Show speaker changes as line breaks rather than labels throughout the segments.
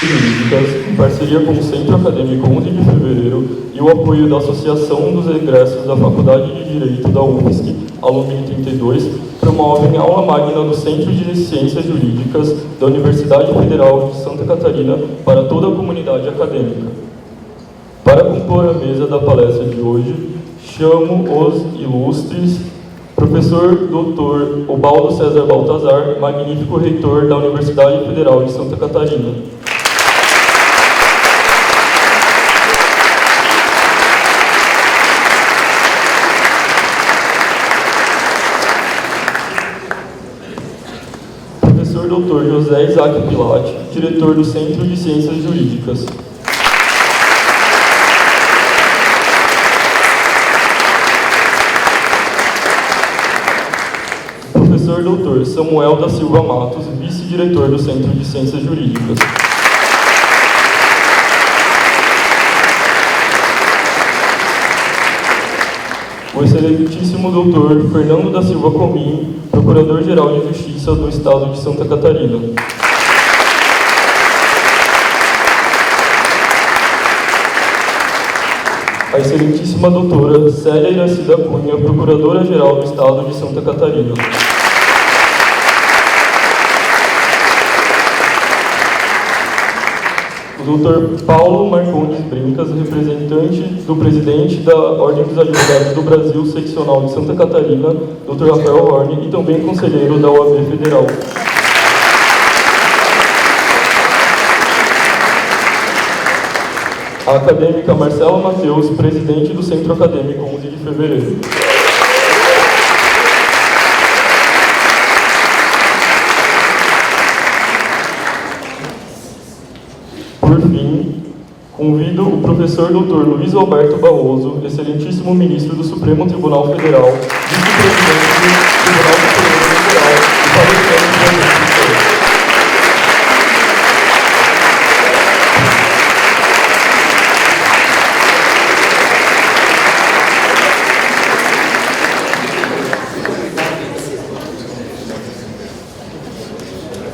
Jurídicas, em parceria com o Centro Acadêmico 11 de Fevereiro e o apoio da Associação dos Egressos da Faculdade de Direito da UFSC, Alumni 32, promovem a aula magna do Centro de Ciências Jurídicas da Universidade Federal de Santa Catarina para toda a comunidade acadêmica. Para compor a mesa da palestra de hoje, chamo os ilustres professor Dr. Ubaldo César Baltazar, magnífico reitor da Universidade Federal de Santa Catarina. Professor Dr. José Isaac Pilate, diretor do Centro de Ciências Jurídicas. Professor Dr. Samuel da Silva Matos, vice-diretor do Centro de Ciências Jurídicas. O excelentíssimo Dr. Fernando da Silva Comim, Procurador-Geral de Justiça do Estado de Santa Catarina. A excelentíssima doutora Célia Iracida Cunha, Procuradora-Geral do Estado de Santa Catarina. O Dr. Paulo Marcondes Brincas, representante do presidente da Ordem dos Advogados do Brasil, seccional de Santa Catarina, Dr. Rafael Horne, e também conselheiro da OAB Federal. A acadêmica Marcela Mateus, presidente do Centro Acadêmico 11 de Fevereiro. Por fim, convido o professor Dr. Luiz Alberto Barroso, excelentíssimo ministro do Supremo Tribunal Federal, vice-presidente do Tribunal Superior Federal e palestrante da Justiça.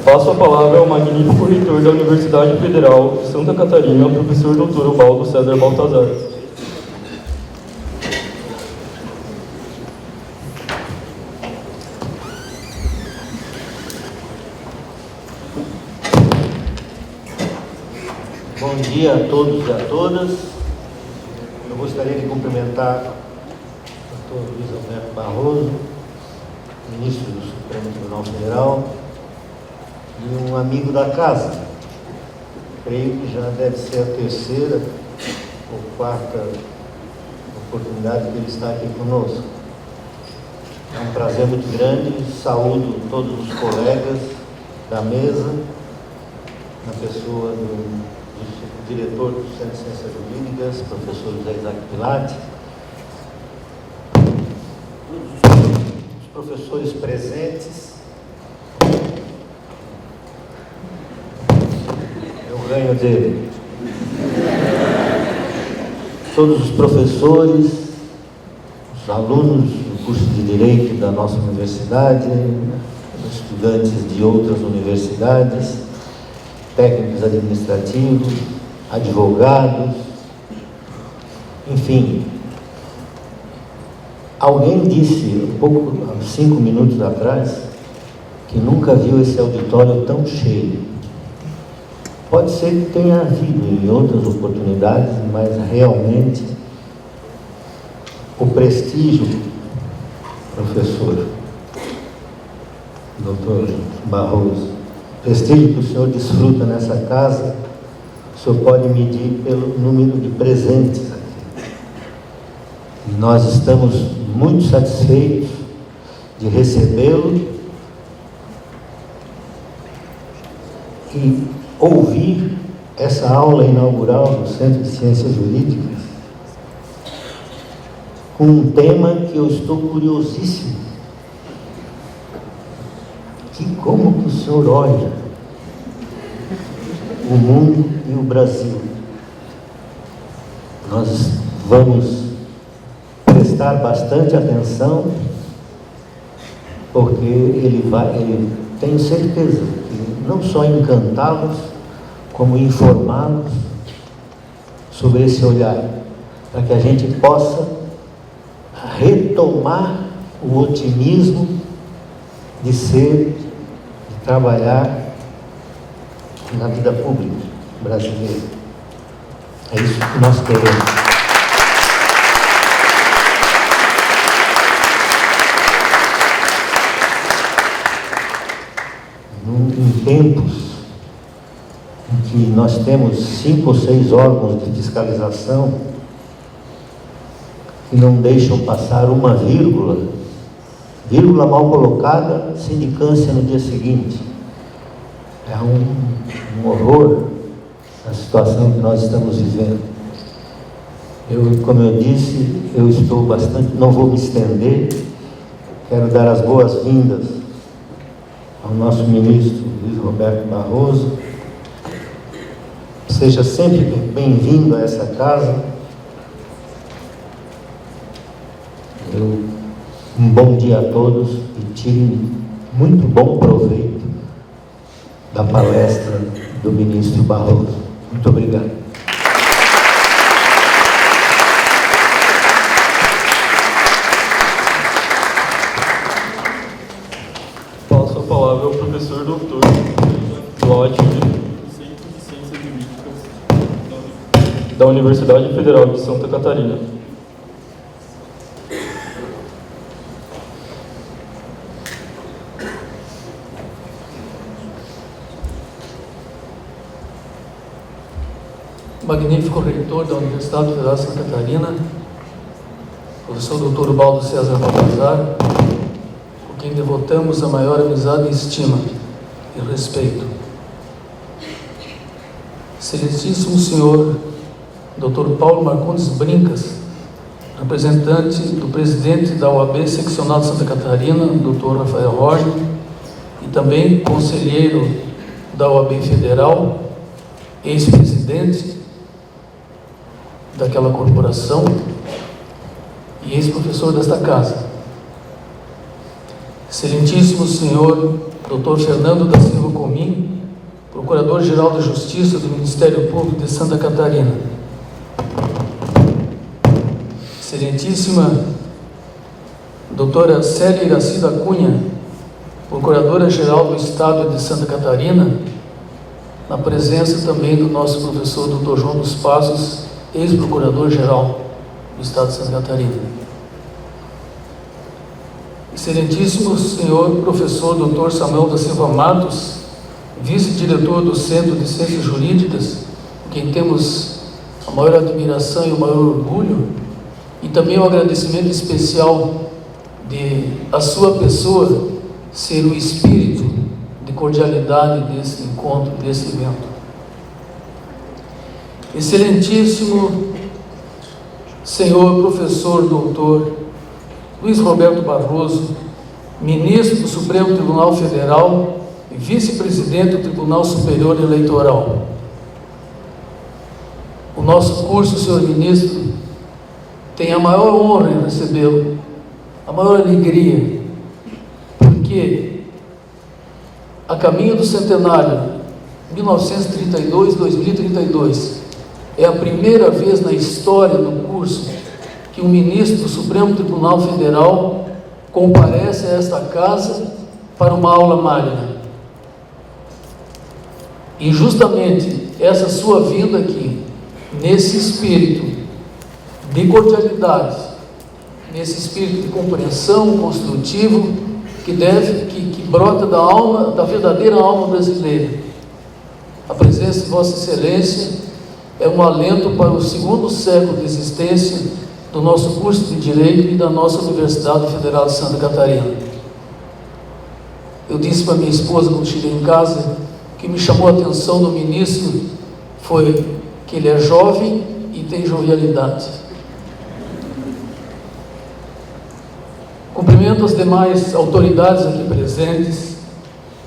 Passo a palavra ao magnífico reitor da Universidade Federal de Santa Catarina, professor Dr. Ubaldo César Baltazar.
Bom dia a todos e a todas. Eu gostaria de cumprimentar o Dr. Luiz Alberto Barroso, ministro do Supremo Tribunal Federal, e um amigo da casa. Creio que já deve ser a terceira ou quarta oportunidade que ele está aqui conosco. É um prazer muito grande. Saúdo todos os colegas da mesa, na pessoa do diretor do Centro de Ciências Jurídicas, professor José Isaac Pilate, todos os professores presentes. Ganho dele. Todos os professores, os alunos do curso de Direito da nossa universidade, estudantes de outras universidades, técnicos administrativos, advogados, enfim. Alguém disse, há 5 minutos atrás, que nunca viu esse auditório tão cheio. Pode ser que tenha havido em outras oportunidades, mas realmente o prestígio, professor, doutor Barroso, o prestígio que o senhor desfruta nessa casa, o senhor pode medir pelo número de presentes aqui. E nós estamos muito satisfeitos de recebê-lo e ouvir essa aula inaugural do Centro de Ciências Jurídicas com um tema que eu estou curiosíssimo. Como que o senhor olha o mundo e o Brasil? Nós vamos prestar bastante atenção, porque ele tenho certeza que não só encantá-los, como informá-los sobre esse olhar, para que a gente possa retomar o otimismo de ser, de trabalhar na vida pública brasileira. É isso que nós queremos. Em tempos em que nós temos 5 ou 6 órgãos de fiscalização que não deixam passar uma vírgula mal colocada, sindicância no dia seguinte. É um horror a situação que nós estamos vivendo. Como eu disse, eu estou bastante, não vou me estender, quero dar as boas-vindas ao nosso ministro Luiz Roberto Barroso. Seja sempre bem-vindo a essa casa. Um bom dia a todos e tirem muito bom proveito da palestra do ministro Barroso. Muito obrigado.
Passo a palavra ao professor doutor Lott, do Centro de Ciências Jurídicas da Universidade Federal de Santa Catarina.
Magnífico reitor da Universidade Federal de Santa Catarina, professor Dr. Ubaldo César Baltazar, por quem devotamos a maior amizade e estima e respeito. Excelentíssimo senhor Dr. Paulo Marcondes Brincas, representante do presidente da OAB Seccional de Santa Catarina, Dr. Rafael Horn, e também conselheiro da OAB Federal, ex-presidente daquela corporação e ex-professor desta casa. Excelentíssimo senhor Dr. Fernando da Silva Comim, Procurador-Geral da Justiça do Ministério Público de Santa Catarina. Excelentíssima doutora Célia Iracida Cunha, Procuradora-Geral do Estado de Santa Catarina, na presença também do nosso professor Dr. João dos Passos, ex-procurador-geral do Estado de Santa Catarina. Excelentíssimo senhor professor Dr. Samuel da Silva Matos, vice-diretor do Centro de Ciências Jurídicas, por quem temos a maior admiração e o maior orgulho, e também um agradecimento especial de a sua pessoa ser o espírito de cordialidade desse encontro, desse evento. Excelentíssimo senhor professor doutor Luiz Roberto Barroso, ministro do Supremo Tribunal Federal e vice-presidente do Tribunal Superior Eleitoral. O nosso curso, senhor ministro, tem a maior honra em recebê-lo, a maior alegria, porque a caminho do centenário 1932-2032 é a primeira vez na história do curso que um ministro do Supremo Tribunal Federal comparece a esta casa para uma aula magna. E justamente essa sua vinda aqui, nesse espírito de cordialidade, nesse espírito de compreensão construtivo que brota da alma, da verdadeira alma brasileira. A presença de Vossa Excelência é um alento para o segundo século de existência do nosso curso de Direito e da nossa Universidade Federal de Santa Catarina. Eu disse para minha esposa quando cheguei em casa, que me chamou a atenção do ministro foi que ele é jovem e tem jovialidade. Cumprimento as demais autoridades aqui presentes,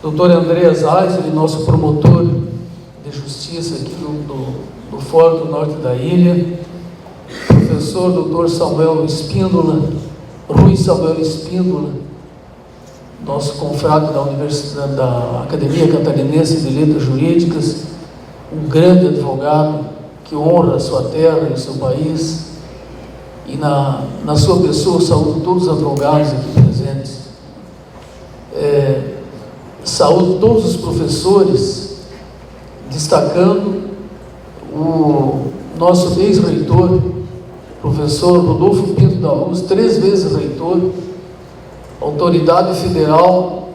doutor Andreas Eisler, nosso promotor de justiça aqui do Fórum do Norte da Ilha, professor doutor Samuel Espíndola, Rui Samuel Espíndola, nosso confrade da Academia Catarinense de Letras Jurídicas, um grande advogado que honra a sua terra e o seu país, e na sua pessoa saúdo todos os advogados aqui presentes, saúdo todos os professores, destacando o nosso ex-reitor, professor Rodolfo Pinto da Luz, 3 vezes reitor, autoridade federal,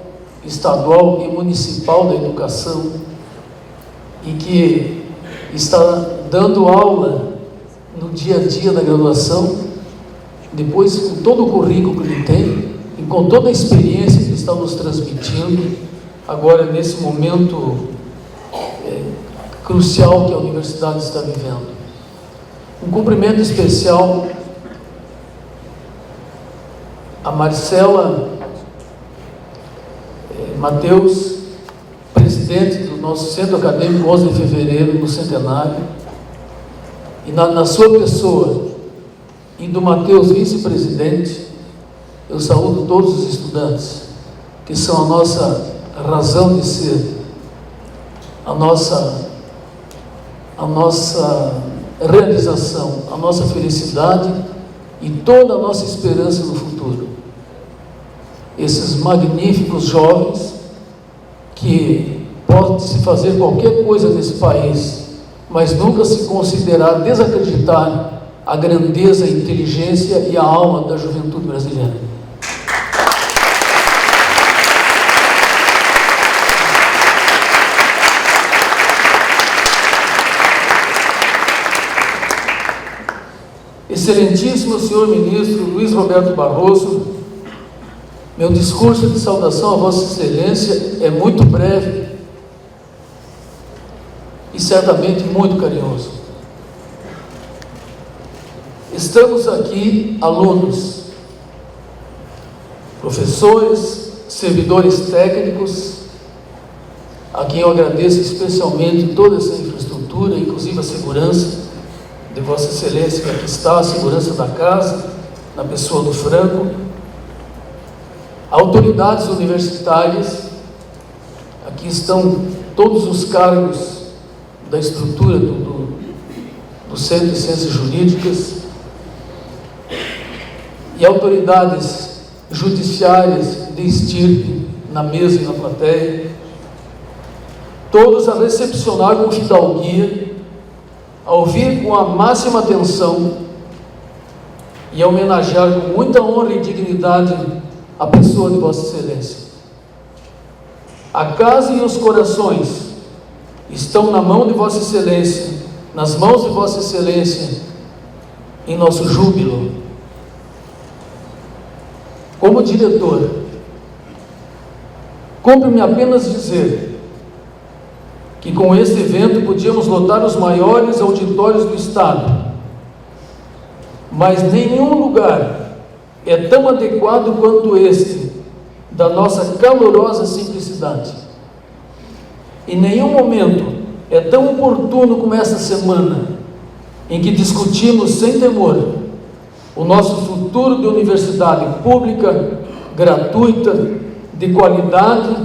estadual e municipal da educação, e que está dando aula no dia a dia da graduação, depois com todo o currículo que ele tem e com toda a experiência que ele está nos transmitindo, agora nesse momento crucial que a universidade está vivendo. Um cumprimento especial a Marcela Mateus, presidente do nosso Centro Acadêmico 11 de Fevereiro, no Centenário, e na sua pessoa, e do Mateus, vice-presidente, eu saúdo todos os estudantes, que são a nossa razão de ser, a nossa realização, a nossa felicidade e toda a nossa esperança no futuro. Esses magníficos jovens que pode-se fazer qualquer coisa nesse país, mas nunca se considerar desacreditar a grandeza, a inteligência e a alma da juventude brasileira. Excelentíssimo senhor ministro Luiz Roberto Barroso, meu discurso de saudação a Vossa Excelência é muito breve e certamente muito carinhoso. Estamos aqui, alunos, professores, servidores técnicos, a quem eu agradeço especialmente toda essa infraestrutura, inclusive a segurança de Vossa Excelência, que aqui está, a segurança da casa, na pessoa do Franco, autoridades universitárias, aqui estão todos os cargos da estrutura do Centro de Ciências Jurídicas, e autoridades judiciárias de estirpe na mesa e na plateia, todos a recepcionar com fidalguia, a ouvir com a máxima atenção e a homenagear com muita honra e dignidade a pessoa de Vossa Excelência. A casa e os corações estão na mão de Vossa Excelência, nas mãos de Vossa Excelência, em nosso júbilo. Como diretor, cumpre-me apenas dizer que com este evento podíamos lotar os maiores auditórios do Estado, mas nenhum lugar é tão adequado quanto este, da nossa calorosa simplicidade. Em nenhum momento é tão oportuno como esta semana, em que discutimos sem temor o nosso futuro de universidade pública, gratuita, de qualidade,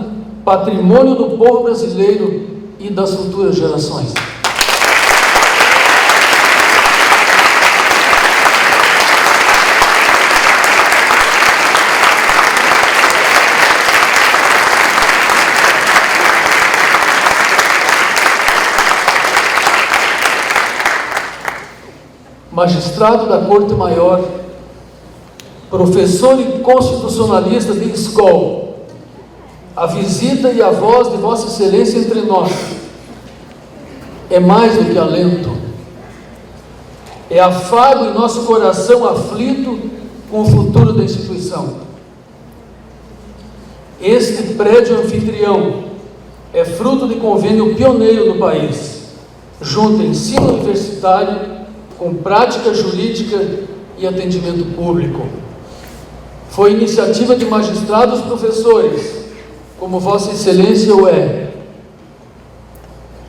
patrimônio do povo brasileiro e das futuras gerações. Magistrado da Corte Maior, professor e constitucionalista de escola, a visita e a voz de Vossa Excelência entre nós é mais do que alento, é afago em nosso coração aflito com o futuro da instituição. Este prédio anfitrião é fruto de convênio pioneiro no país, junto ensino universitário com prática jurídica e atendimento público. Foi iniciativa de magistrados professores, como Vossa Excelência o é.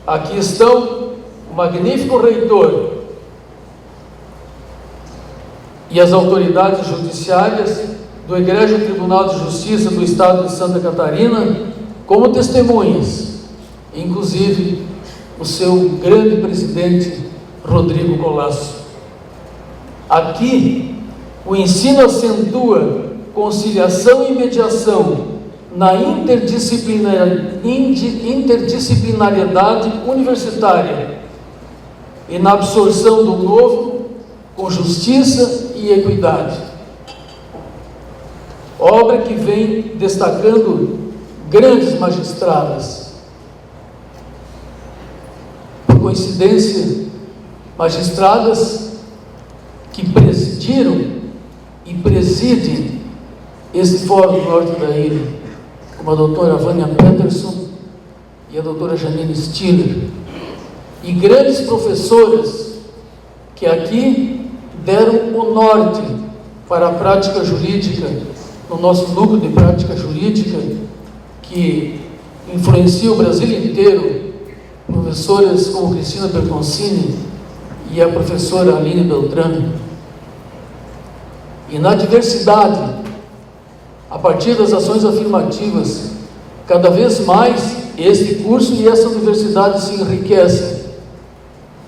Aqui estão o magnífico reitor e as autoridades judiciárias do Egrégio Tribunal de Justiça do Estado de Santa Catarina como testemunhas, inclusive o seu grande presidente, Rodrigo Colasso. Aqui, o ensino acentua conciliação e mediação na interdisciplinariedade universitária e na absorção do novo com justiça e equidade. Obra que vem destacando grandes magistradas. Por coincidência, magistradas que presidiram e presidem esse Fórum do Norte da Ilha, como a doutora Vânia Peterson e a doutora Janine Stiller, e grandes professoras que aqui deram o norte para a prática jurídica, no nosso núcleo de prática jurídica, que influencia o Brasil inteiro, professoras como Cristina Bertoncini e a professora Aline Beltrame. E na diversidade, a partir das ações afirmativas, cada vez mais este curso e essa universidade se enriquecem,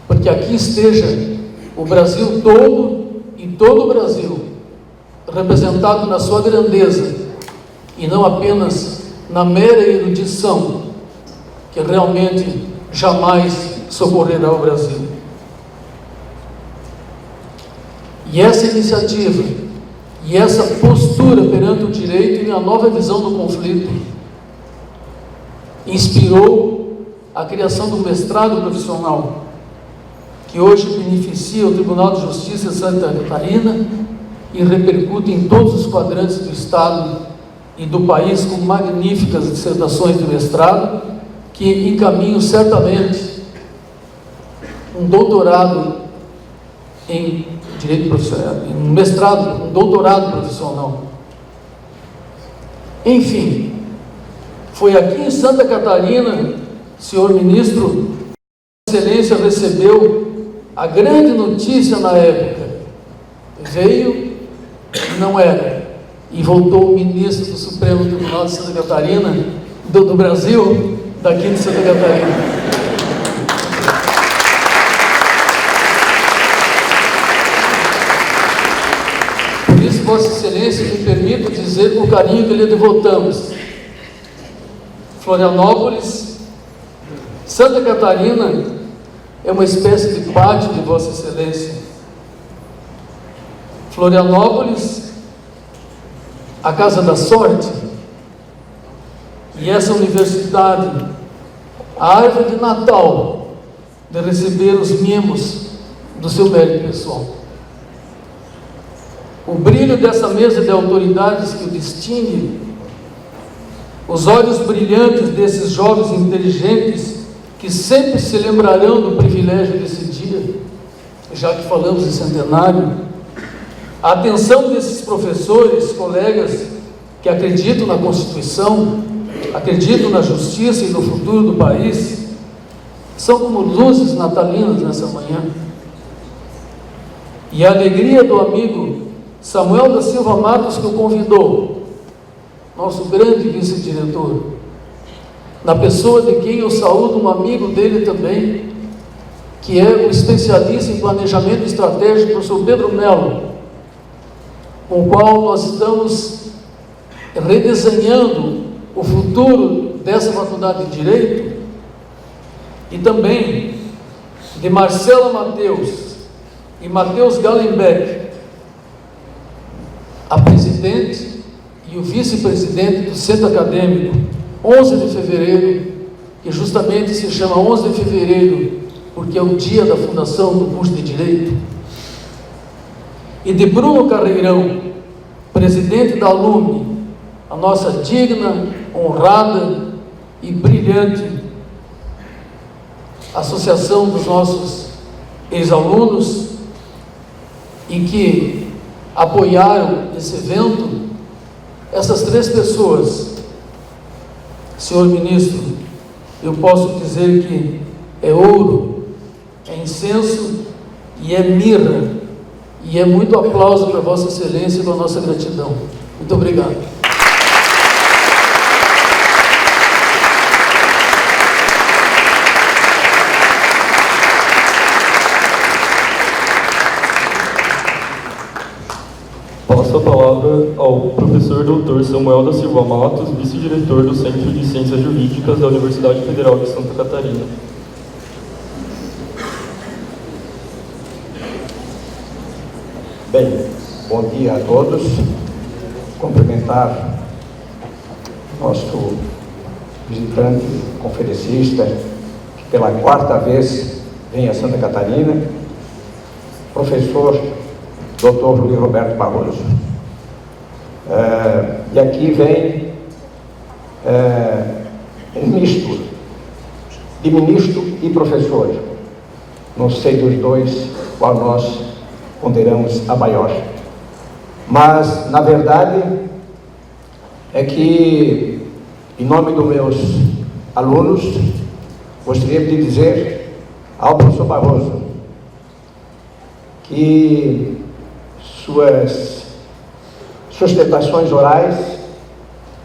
porque aqui esteja o Brasil todo e todo o Brasil representado na sua grandeza e não apenas na mera erudição que realmente jamais socorrerá o Brasil. E essa iniciativa e essa postura perante o direito e a nova visão do conflito inspirou a criação do mestrado profissional, que hoje beneficia o Tribunal de Justiça de Santa Catarina e repercute em todos os quadrantes do Estado e do país com magníficas dissertações de mestrado, que encaminham certamente um doutorado em direito profissional, um mestrado, um doutorado profissional. Enfim, foi aqui em Santa Catarina, senhor ministro, Excelência recebeu a grande notícia na época. Veio, não era, e voltou o ministro do Supremo Tribunal de Santa Catarina, do Brasil, daqui de Santa Catarina. Por isso, Vossa Excelência, me permita dizer com o carinho que lhe devotamos. Florianópolis, Santa Catarina, é uma espécie de pátio de Vossa Excelência. Florianópolis, a Casa da Sorte, e essa universidade, a árvore de Natal, de receber os mimos do seu mérito pessoal. O brilho dessa mesa de autoridades que o distingue, os olhos brilhantes desses jovens inteligentes que sempre se lembrarão do privilégio desse dia, já que falamos de centenário, a atenção desses professores, colegas que acreditam na Constituição, acreditam na justiça e no futuro do país, são como luzes natalinas nessa manhã. E a alegria do amigo Samuel da Silva Matos, que o convidou, nosso grande vice-diretor, na pessoa de quem eu saúdo um amigo dele também, que é o especialista em planejamento estratégico, o professor Pedro Melo, com o qual nós estamos redesenhando o futuro dessa faculdade de Direito, e também de Marcela Mateus e Matheus Gallenbeck, a presidente e o vice-presidente do Centro Acadêmico 11 de fevereiro, que justamente se chama 11 de fevereiro porque é o dia da fundação do curso de Direito, e de Bruno Carreirão, presidente da Alumni, a nossa digna, honrada e brilhante associação dos nossos ex-alunos, e que apoiaram esse evento. Essas três pessoas, senhor ministro, eu posso dizer que é ouro, é incenso e é mirra, e é muito aplauso para Vossa Excelência e para a nossa gratidão. Muito obrigado.
ao professor Dr. Samuel da Silva Matos, vice-diretor do Centro de Ciências Jurídicas da Universidade Federal de Santa Catarina.
Bem, bom dia a todos. Cumprimentar nosso visitante, conferencista, que pela quarta vez vem a Santa Catarina, professor Dr. Luiz Roberto Barroso. E aqui vem um misto de ministro e professor. Não sei dos dois qual nós ponderamos a maior. Mas, na verdade, é que, em nome dos meus alunos, gostaria de dizer ao professor Barroso que suas sustentações orais,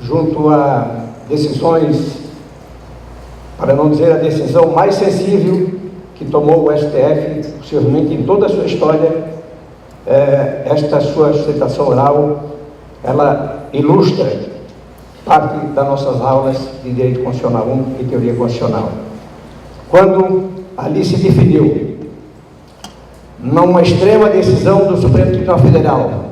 junto a decisões, para não dizer a decisão mais sensível que tomou o STF, possivelmente em toda a sua história, esta sua sustentação oral, ela ilustra parte das nossas aulas de Direito Constitucional 1 e Teoria Constitucional. Quando ali se definiu, numa extrema decisão do Supremo Tribunal Federal,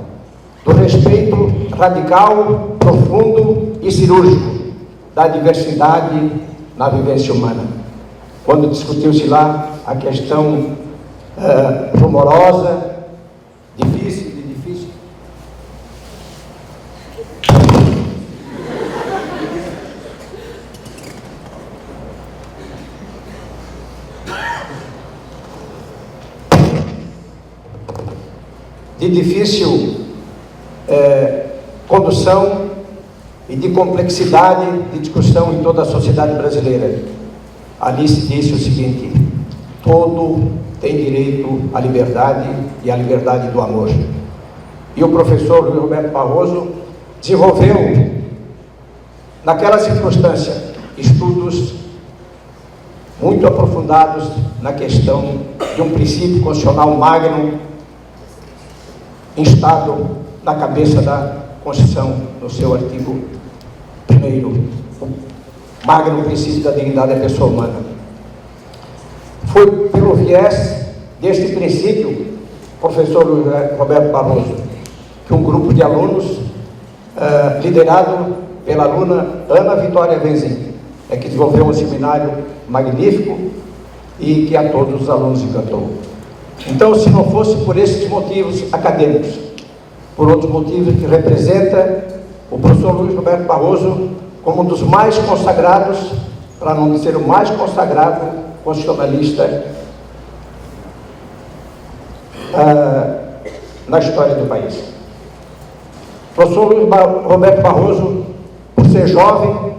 do respeito radical, profundo e cirúrgico da diversidade na vivência humana. Quando discutiu-se lá a questão rumorosa, difícil, condução e de complexidade de discussão em toda a sociedade brasileira. Ali se disse o seguinte: todo tem direito à liberdade e à liberdade do amor. E o professor Luiz Roberto Barroso desenvolveu, naquela circunstância, estudos muito aprofundados na questão de um princípio constitucional magno instado na cabeça da Constituição, no seu artigo 1º, o magno princípio da dignidade da pessoa humana. Foi pelo viés deste princípio, professor Roberto Barroso, que um grupo de alunos, liderado pela aluna Ana Vitória Venzin, que desenvolveu um seminário magnífico e que a todos os alunos encantou. Então, se não fosse por esses motivos acadêmicos, por outros motivos que representa o professor Luiz Roberto Barroso como um dos mais consagrados, para não dizer o mais consagrado constitucionalista na história do país. O professor Luiz Roberto Barroso, por ser jovem,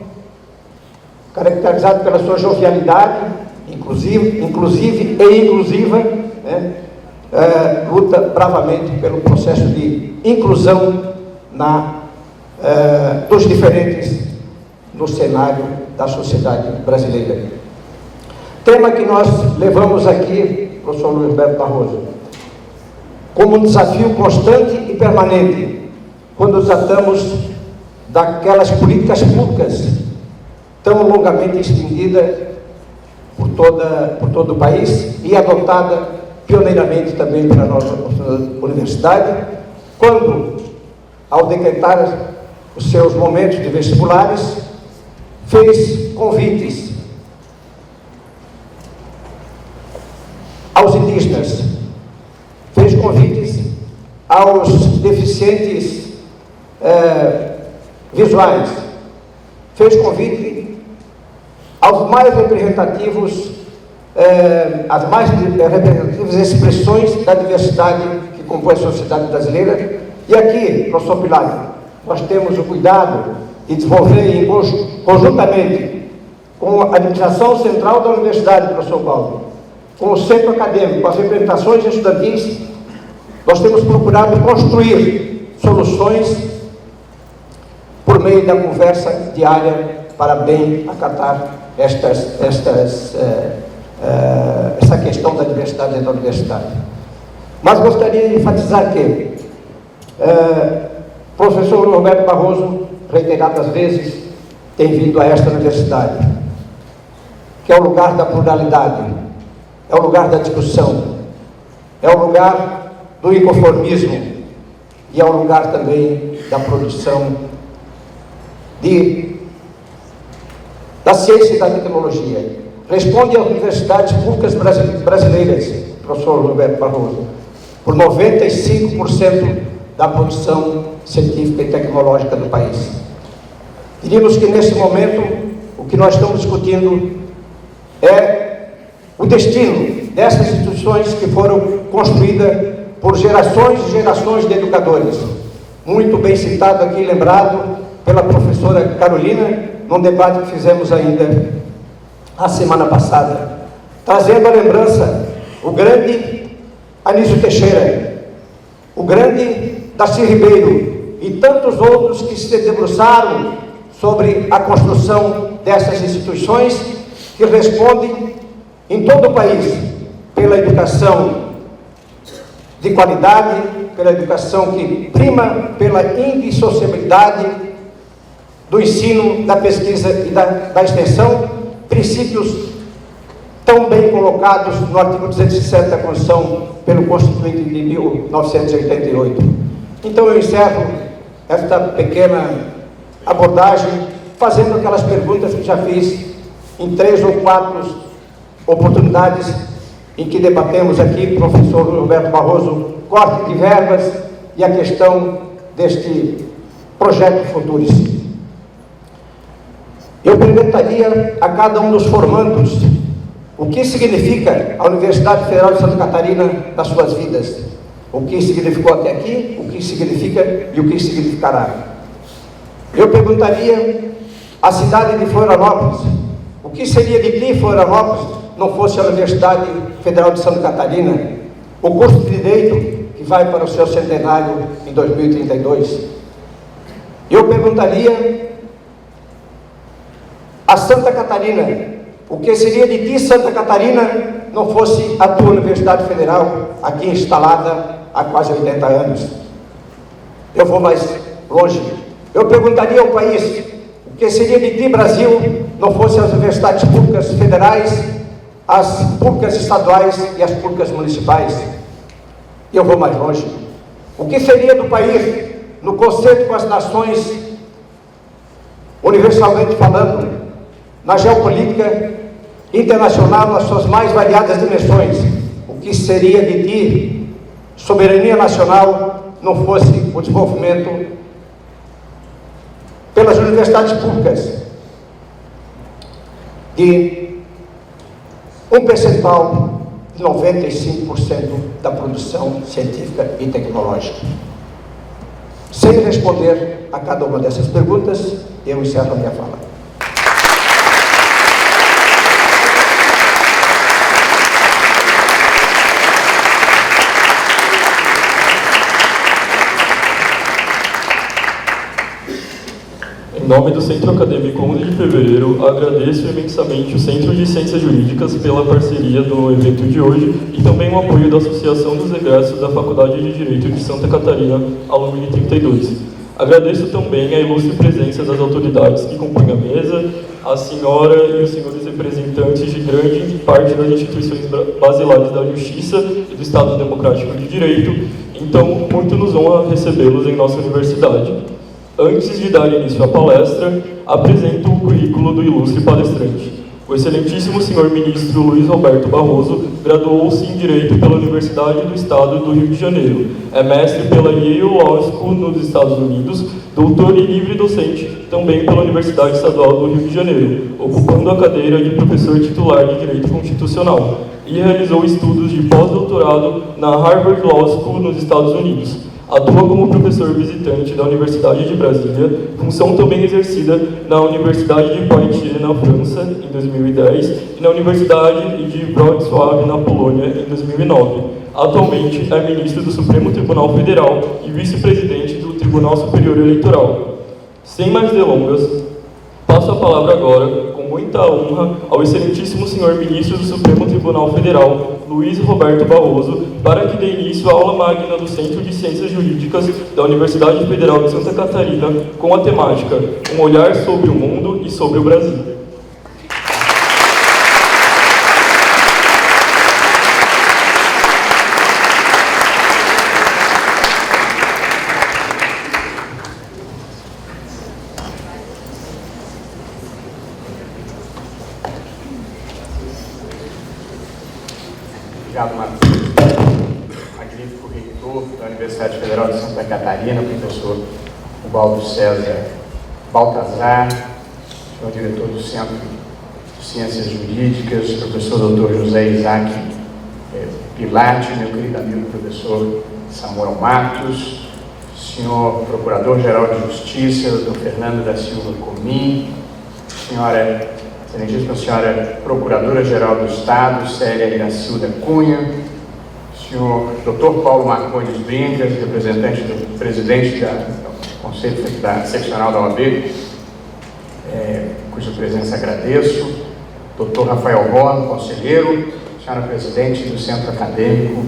caracterizado pela sua jovialidade, inclusive e inclusiva, luta bravamente pelo processo de inclusão dos diferentes no cenário da sociedade brasileira. Tema que nós levamos aqui, professor Luiz Roberto Barroso, como um desafio constante e permanente, quando tratamos daquelas políticas públicas tão longamente estendida por todo o país e adotada pioneiramente também pela nossa universidade, quando, ao decretar os seus momentos de vestibulares, fez convites aos indígenas, fez convites aos deficientes visuais, fez convite aos mais representativos, as mais representativas expressões da diversidade que compõe a sociedade brasileira. E aqui, professor Pilar, nós temos o cuidado de desenvolver conjuntamente com a administração central da Universidade, professor Paulo, com o centro acadêmico, com as representações estudantis, nós temos procurado construir soluções por meio da conversa diária para bem acatar essa questão da diversidade dentro da universidade. Mas gostaria de enfatizar que o professor Roberto Barroso, reiteradas vezes, tem vindo a esta universidade, que é o lugar da pluralidade, é o lugar da discussão, é o lugar do inconformismo e é o lugar também da produção da ciência e da tecnologia. Responde às universidades públicas brasileiras, professor Roberto Barroso, por 95% da produção científica e tecnológica do país. Diríamos que nesse momento o que nós estamos discutindo é o destino dessas instituições que foram construídas por gerações e gerações de educadores. Muito bem citado aqui, lembrado pela professora Carolina, num debate que fizemos ainda a semana passada, trazendo à lembrança o grande Anísio Teixeira, o grande Darcy Ribeiro e tantos outros que se debruçaram sobre a construção dessas instituições que respondem em todo o país pela educação de qualidade, pela educação que prima pela indissociabilidade do ensino, da pesquisa e da extensão, princípios tão bem colocados no artigo 207 da Constituição pelo Constituinte de 1988. Então eu encerro esta pequena abordagem fazendo aquelas perguntas que já fiz em 3 ou 4 oportunidades em que debatemos aqui, professor Roberto Barroso, corte de verbas e a questão deste projeto Futuris. Eu perguntaria a cada um dos formandos o que significa a Universidade Federal de Santa Catarina nas suas vidas, o que significou até aqui, o que significa e o que significará. Eu perguntaria à cidade de Florianópolis, o que seria de ti, Florianópolis, não fosse a Universidade Federal de Santa Catarina, o curso de Direito que vai para o seu centenário em 2032. Eu perguntaria a Santa Catarina, o que seria de ti, Santa Catarina, não fosse a tua Universidade Federal aqui instalada há quase 80 anos. Eu vou mais longe. Eu perguntaria ao país, o que seria de ti, Brasil, não fosse as universidades públicas federais, as públicas estaduais e as públicas municipais. Eu vou mais longe. O que seria do país no conceito com as nações, universalmente falando, na geopolítica internacional, nas suas mais variadas dimensões? O que seria de ti, soberania nacional, não fosse o desenvolvimento pelas universidades públicas de um percentual de 95% da produção científica e tecnológica? Sem responder a cada uma dessas perguntas, eu encerro a minha fala.
Em nome do Centro Acadêmico 11 de Fevereiro, agradeço imensamente o Centro de Ciências Jurídicas pela parceria do evento de hoje e também o apoio da Associação dos Egressos da Faculdade de Direito de Santa Catarina, Alumni 32. Agradeço também a ilustre presença das autoridades que compõem a mesa, a senhora e os senhores representantes de grande parte das instituições basilares da Justiça e do Estado Democrático de Direito. Então, muito nos honra recebê-los em nossa universidade. Antes de dar início à palestra, apresento o currículo do ilustre palestrante. O excelentíssimo senhor ministro Luiz Roberto Barroso graduou-se em Direito pela Universidade do Estado do Rio de Janeiro. É mestre pela Yale Law School nos Estados Unidos, doutor e livre docente também pela Universidade Estadual do Rio de Janeiro, ocupando a cadeira de professor titular de Direito Constitucional, e realizou estudos de pós-doutorado na Harvard Law School nos Estados Unidos. Atua como professor visitante da Universidade de Brasília, função também exercida na Universidade de Poitiers, na França, em 2010, e na Universidade de Wrocław, na Polônia, em 2009. Atualmente é ministro do Supremo Tribunal Federal e vice-presidente do Tribunal Superior Eleitoral. Sem mais delongas, passo a palavra agora, com muita honra ao excelentíssimo senhor ministro do Supremo Tribunal Federal, Luiz Roberto Barroso, para que dê início à aula magna do Centro de Ciências Jurídicas da Universidade Federal de Santa Catarina, com a temática Um Olhar sobre o Mundo e sobre o Brasil.
Obrigado, Matheus. Magnífico reitor da Universidade Federal de Santa Catarina, professor Ubaldo César Baltazar, senhor diretor do Centro de Ciências Jurídicas, professor Dr. José Isaac Pilate, meu querido amigo professor Samuel Matos, senhor Procurador-Geral de Justiça, Dr. Fernando da Silva Comim, excelentíssima senhora Procuradora-Geral do Estado, Célia Iracilda Cunha, senhor Dr. Paulo Marcondes Brincas, representante do presidente do Conselho Seccional da OAB, cuja presença agradeço, Dr. Rafael Horn, conselheiro, senhora presidente do Centro Acadêmico,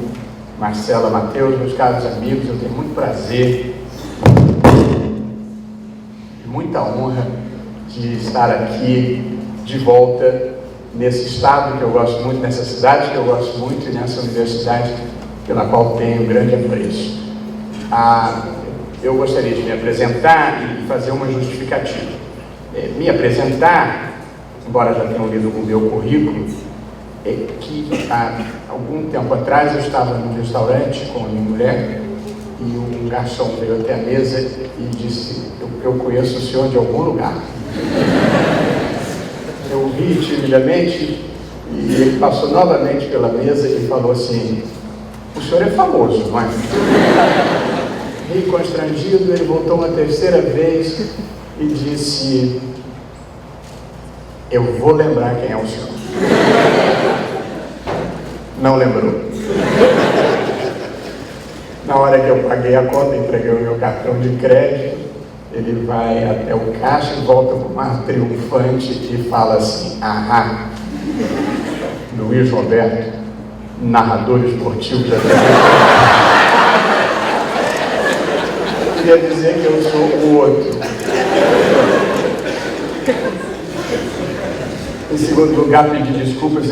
Marcela Mateus, meus caros amigos, eu tenho muito prazer e muita honra de estar aqui de volta nesse estado que eu gosto muito, nessa cidade que eu gosto muito e nessa universidade pela qual tenho grande apreço. Eu gostaria de me apresentar e fazer uma justificativa. Me apresentar, embora já tenham lido o meu currículo, é que há algum tempo atrás eu estava num restaurante com a minha mulher e um garçom veio até a mesa e disse: eu conheço o senhor de algum lugar. Eu ri timidamente e ele passou novamente pela mesa e falou assim: o senhor é famoso, não é? Ri constrangido, ele voltou uma terceira vez e disse: eu vou lembrar quem é o senhor. Não lembrou. Na hora que eu paguei a conta, entreguei o meu cartão de crédito, ele vai até o caixa e volta com um ar triunfante e fala assim: ahá, Luiz Roberto, narrador esportivo da TV. Queria dizer que eu sou o outro. Em segundo lugar, pedir desculpas,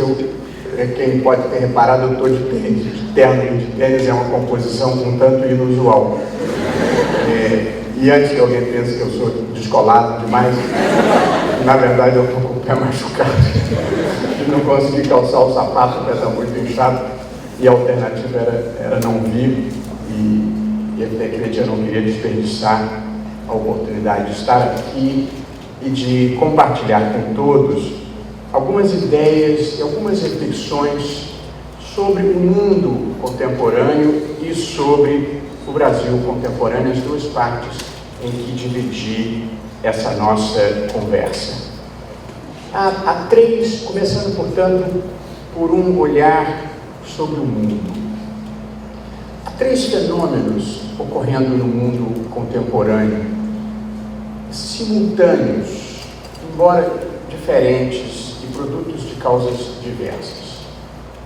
quem pode ter reparado, eu estou de tênis, de terno e de tênis, é uma composição um tanto inusual. E antes que alguém pense que eu sou descolado demais, na verdade eu estou com o pé machucado e não consegui calçar o sapato, o pé está muito inchado, e a alternativa era não vir, e evidentemente eu não queria desperdiçar a oportunidade de estar aqui e de compartilhar com todos algumas ideias e algumas reflexões sobre o mundo contemporâneo e sobre o Brasil contemporâneo, as duas partes em que dividir essa nossa conversa. Há três, começando, portanto, por um olhar sobre o mundo. Há três fenômenos ocorrendo no mundo contemporâneo, simultâneos, embora diferentes, produtos de causas diversas.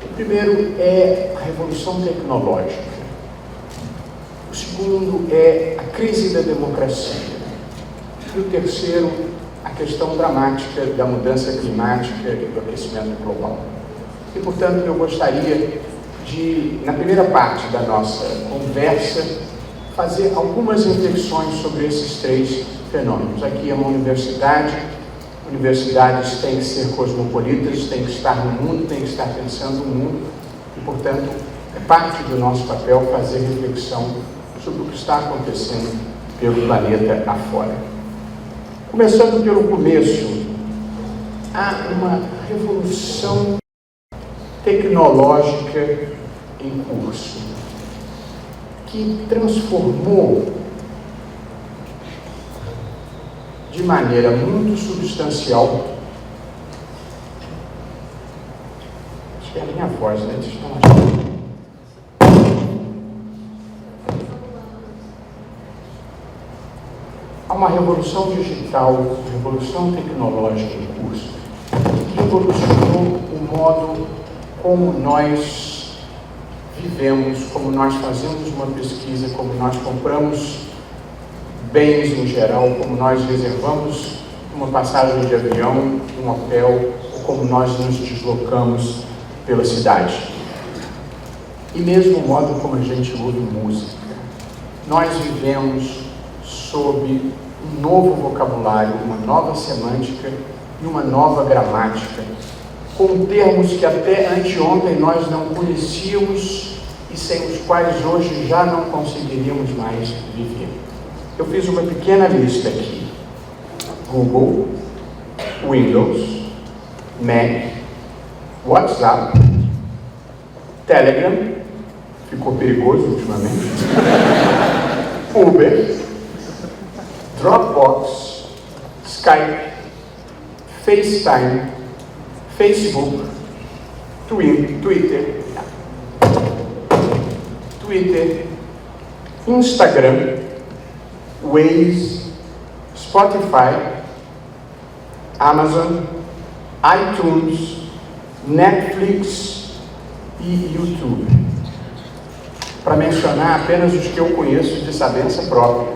O primeiro é a revolução tecnológica. O segundo é a crise da democracia. E o terceiro, a questão dramática da mudança climática e do aquecimento global. E, portanto, eu gostaria de, na primeira parte da nossa conversa, fazer algumas reflexões sobre esses três fenômenos. Aqui é uma universidade. Universidades têm que ser cosmopolitas, têm que estar no mundo, têm que estar pensando no mundo e, portanto, é parte do nosso papel fazer reflexão sobre o que está acontecendo pelo planeta afora. Começando pelo começo, há uma revolução tecnológica em curso que transformou de maneira muito substancial, acho que é a minha voz, né? Deixa eu tomar. Há uma revolução digital, revolução tecnológica em curso, revolucionou o modo como nós vivemos, como nós fazemos uma pesquisa, como nós compramos bens em geral, como nós reservamos uma passagem de avião, um hotel, ou como nós nos deslocamos pela cidade. E mesmo o modo como a gente ouve música. Nós vivemos sob um novo vocabulário, uma nova semântica e uma nova gramática, com termos que até anteontem nós não conhecíamos e sem os quais hoje já não conseguiríamos mais viver. Eu fiz uma pequena lista aqui: Google, Windows, Mac, WhatsApp, Telegram, ficou perigoso ultimamente, Uber, Dropbox, Skype, FaceTime, Facebook, Twitter, Instagram, Waze, Spotify, Amazon, iTunes, Netflix e YouTube. Para mencionar apenas os que eu conheço de sabença própria.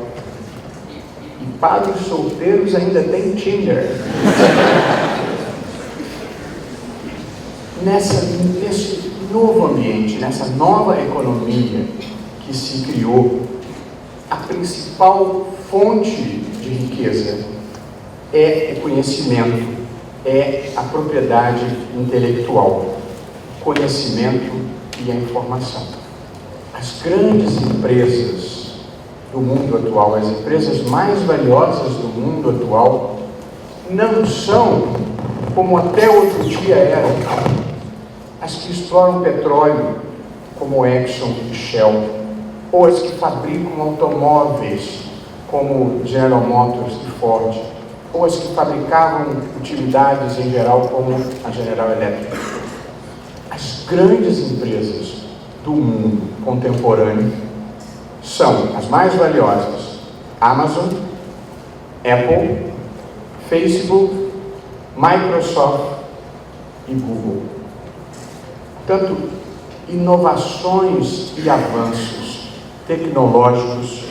E para os solteiros ainda tem Tinder. Nesse novo ambiente, nessa nova economia que se criou, a principal fonte de riqueza é o conhecimento, é a propriedade intelectual, o conhecimento e a informação. As grandes empresas do mundo atual, as empresas mais valiosas do mundo atual, não são, como até outro dia eram, as que exploram petróleo, como Exxon e Shell, ou as que fabricam automóveis, como General Motors e Ford, ou as que fabricavam utilidades em geral, como a General Electric. As grandes empresas do mundo contemporâneo são as mais valiosas: Amazon, Apple, Facebook, Microsoft e Google. Portanto, inovações e avanços tecnológicos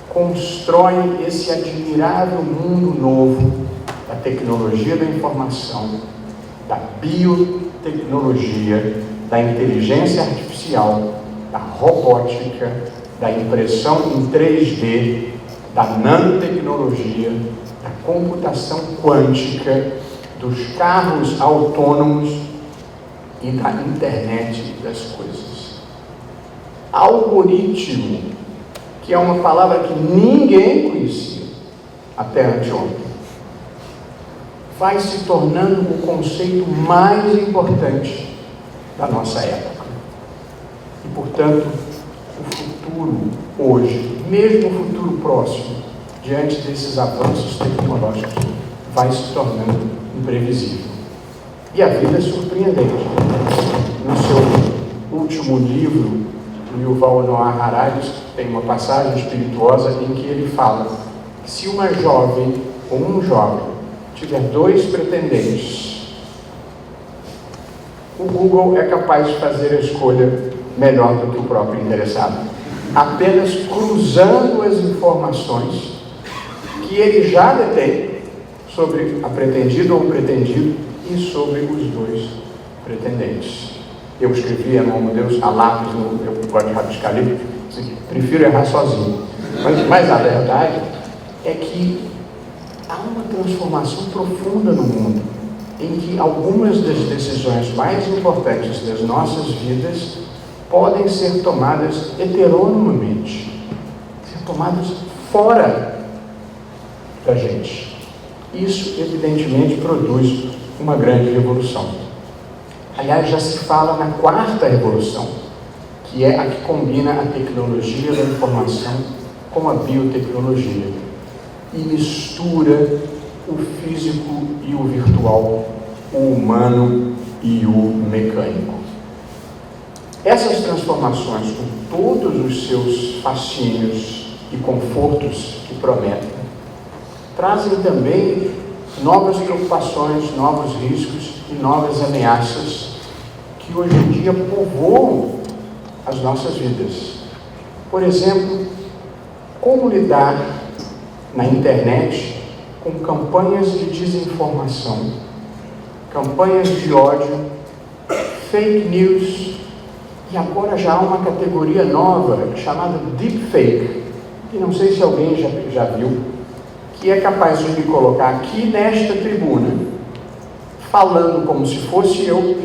constroem esse admirável mundo novo da tecnologia da informação, da biotecnologia, da inteligência artificial, da robótica, da impressão em 3D, da nanotecnologia, da computação quântica, dos carros autônomos e da internet das coisas. Algoritmo, que é uma palavra que ninguém conhecia até anteontem, vai se tornando o conceito mais importante da nossa época. E, portanto, o futuro hoje, mesmo o futuro próximo, diante desses avanços tecnológicos, vai se tornando imprevisível. E a vida é surpreendente. No seu último livro, o Yuval Noah Harari tem uma passagem espirituosa em que ele fala que se uma jovem ou um jovem tiver 2 pretendentes, o Google é capaz de fazer a escolha melhor do que o próprio interessado, apenas cruzando as informações que ele já detém sobre a pretendida ou o pretendido e sobre os 2 pretendentes. Eu escrevi, amo Deus, a lápis, eu gosto de rabiscar livro, prefiro errar sozinho. Mas a verdade é que há uma transformação profunda no mundo, em que algumas das decisões mais importantes das nossas vidas podem ser tomadas heteronomamente, ser tomadas fora da gente. Isso, evidentemente, produz uma grande revolução. Aliás, já se fala na 4ª revolução, que é a que combina a tecnologia da informação com a biotecnologia e mistura o físico e o virtual, o humano e o mecânico. Essas transformações, com todos os seus fascínios e confortos que prometem, trazem também novas preocupações, novos riscos e novas ameaças que hoje em dia povoam as nossas vidas. Por exemplo, como lidar na internet com campanhas de desinformação, campanhas de ódio, fake news, e agora já há uma categoria nova chamada deepfake, que não sei se alguém já viu, que é capaz de me colocar aqui nesta tribuna, falando como se fosse eu,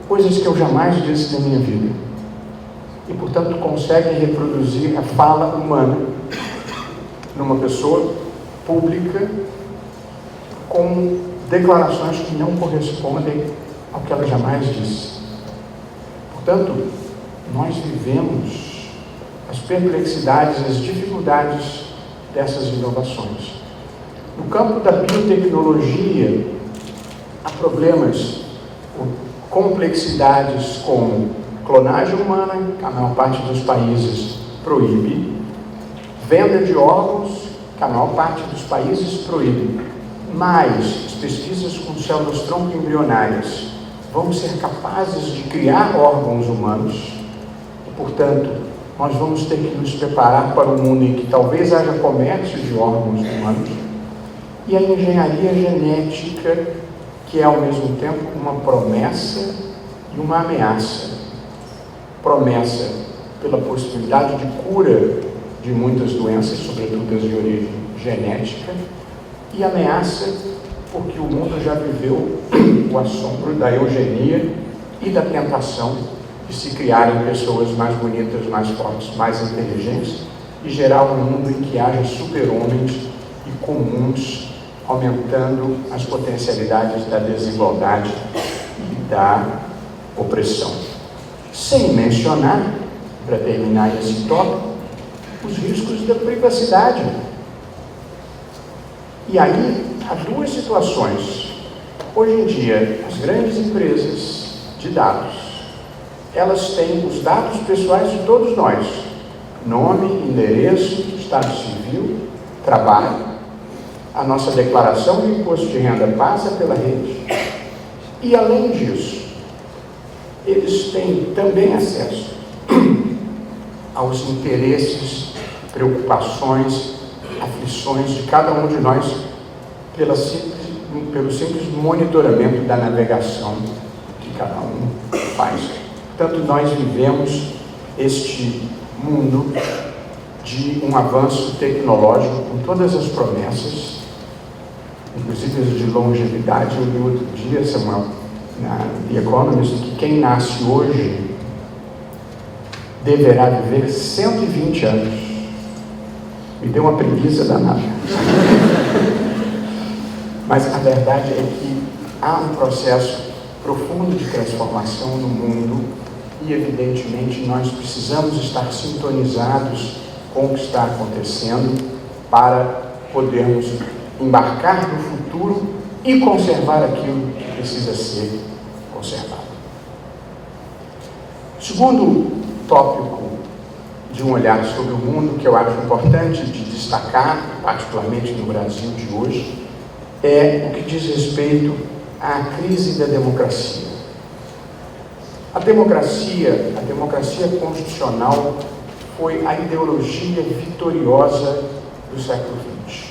coisas que eu jamais disse na minha vida. E, portanto, consegue reproduzir a fala humana numa pessoa pública com declarações que não correspondem ao que ela jamais disse. Portanto, nós vivemos as perplexidades, as dificuldades dessas inovações. No campo da biotecnologia, há problemas, complexidades como clonagem humana, que a maior parte dos países proíbe, venda de órgãos, que a maior parte dos países proíbe, mas as pesquisas com células-tronco embrionárias vão ser capazes de criar órgãos humanos, e, portanto, nós vamos ter que nos preparar para um mundo em que talvez haja comércio de órgãos humanos, e a engenharia genética, que é ao mesmo tempo uma promessa e uma ameaça. Promessa pela possibilidade de cura de muitas doenças, sobretudo as de origem genética, e ameaça porque o mundo já viveu o assombro da eugenia e da tentação de se criarem pessoas mais bonitas, mais fortes, mais inteligentes e gerar um mundo em que haja super-homens e comuns, aumentando as potencialidades da desigualdade e da opressão. Sem mencionar, para terminar esse tópico, os riscos da privacidade. E aí, há duas situações. Hoje em dia, as grandes empresas de dados, elas têm os dados pessoais de todos nós. Nome, endereço, estado civil, trabalho. A nossa declaração de imposto de renda passa pela rede. E, além disso, eles têm também acesso aos interesses, preocupações, aflições de cada um de nós pelo simples monitoramento da navegação que cada um faz. Portanto, nós vivemos este mundo de um avanço tecnológico com todas as promessas, inclusive as de longevidade. Eu li outro dia, Samuel, na The Economist, que quem nasce hoje deverá viver 120 anos. Me deu uma preguiça danada. Mas a verdade é que há um processo profundo de transformação no mundo e, evidentemente, nós precisamos estar sintonizados com o que está acontecendo para podermos embarcar no futuro e conservar aquilo que precisa ser conservado. Segundo tópico de um olhar sobre o mundo que eu acho importante de destacar, particularmente no Brasil de hoje, é o que diz respeito à crise da democracia. A democracia constitucional foi a ideologia vitoriosa do século XX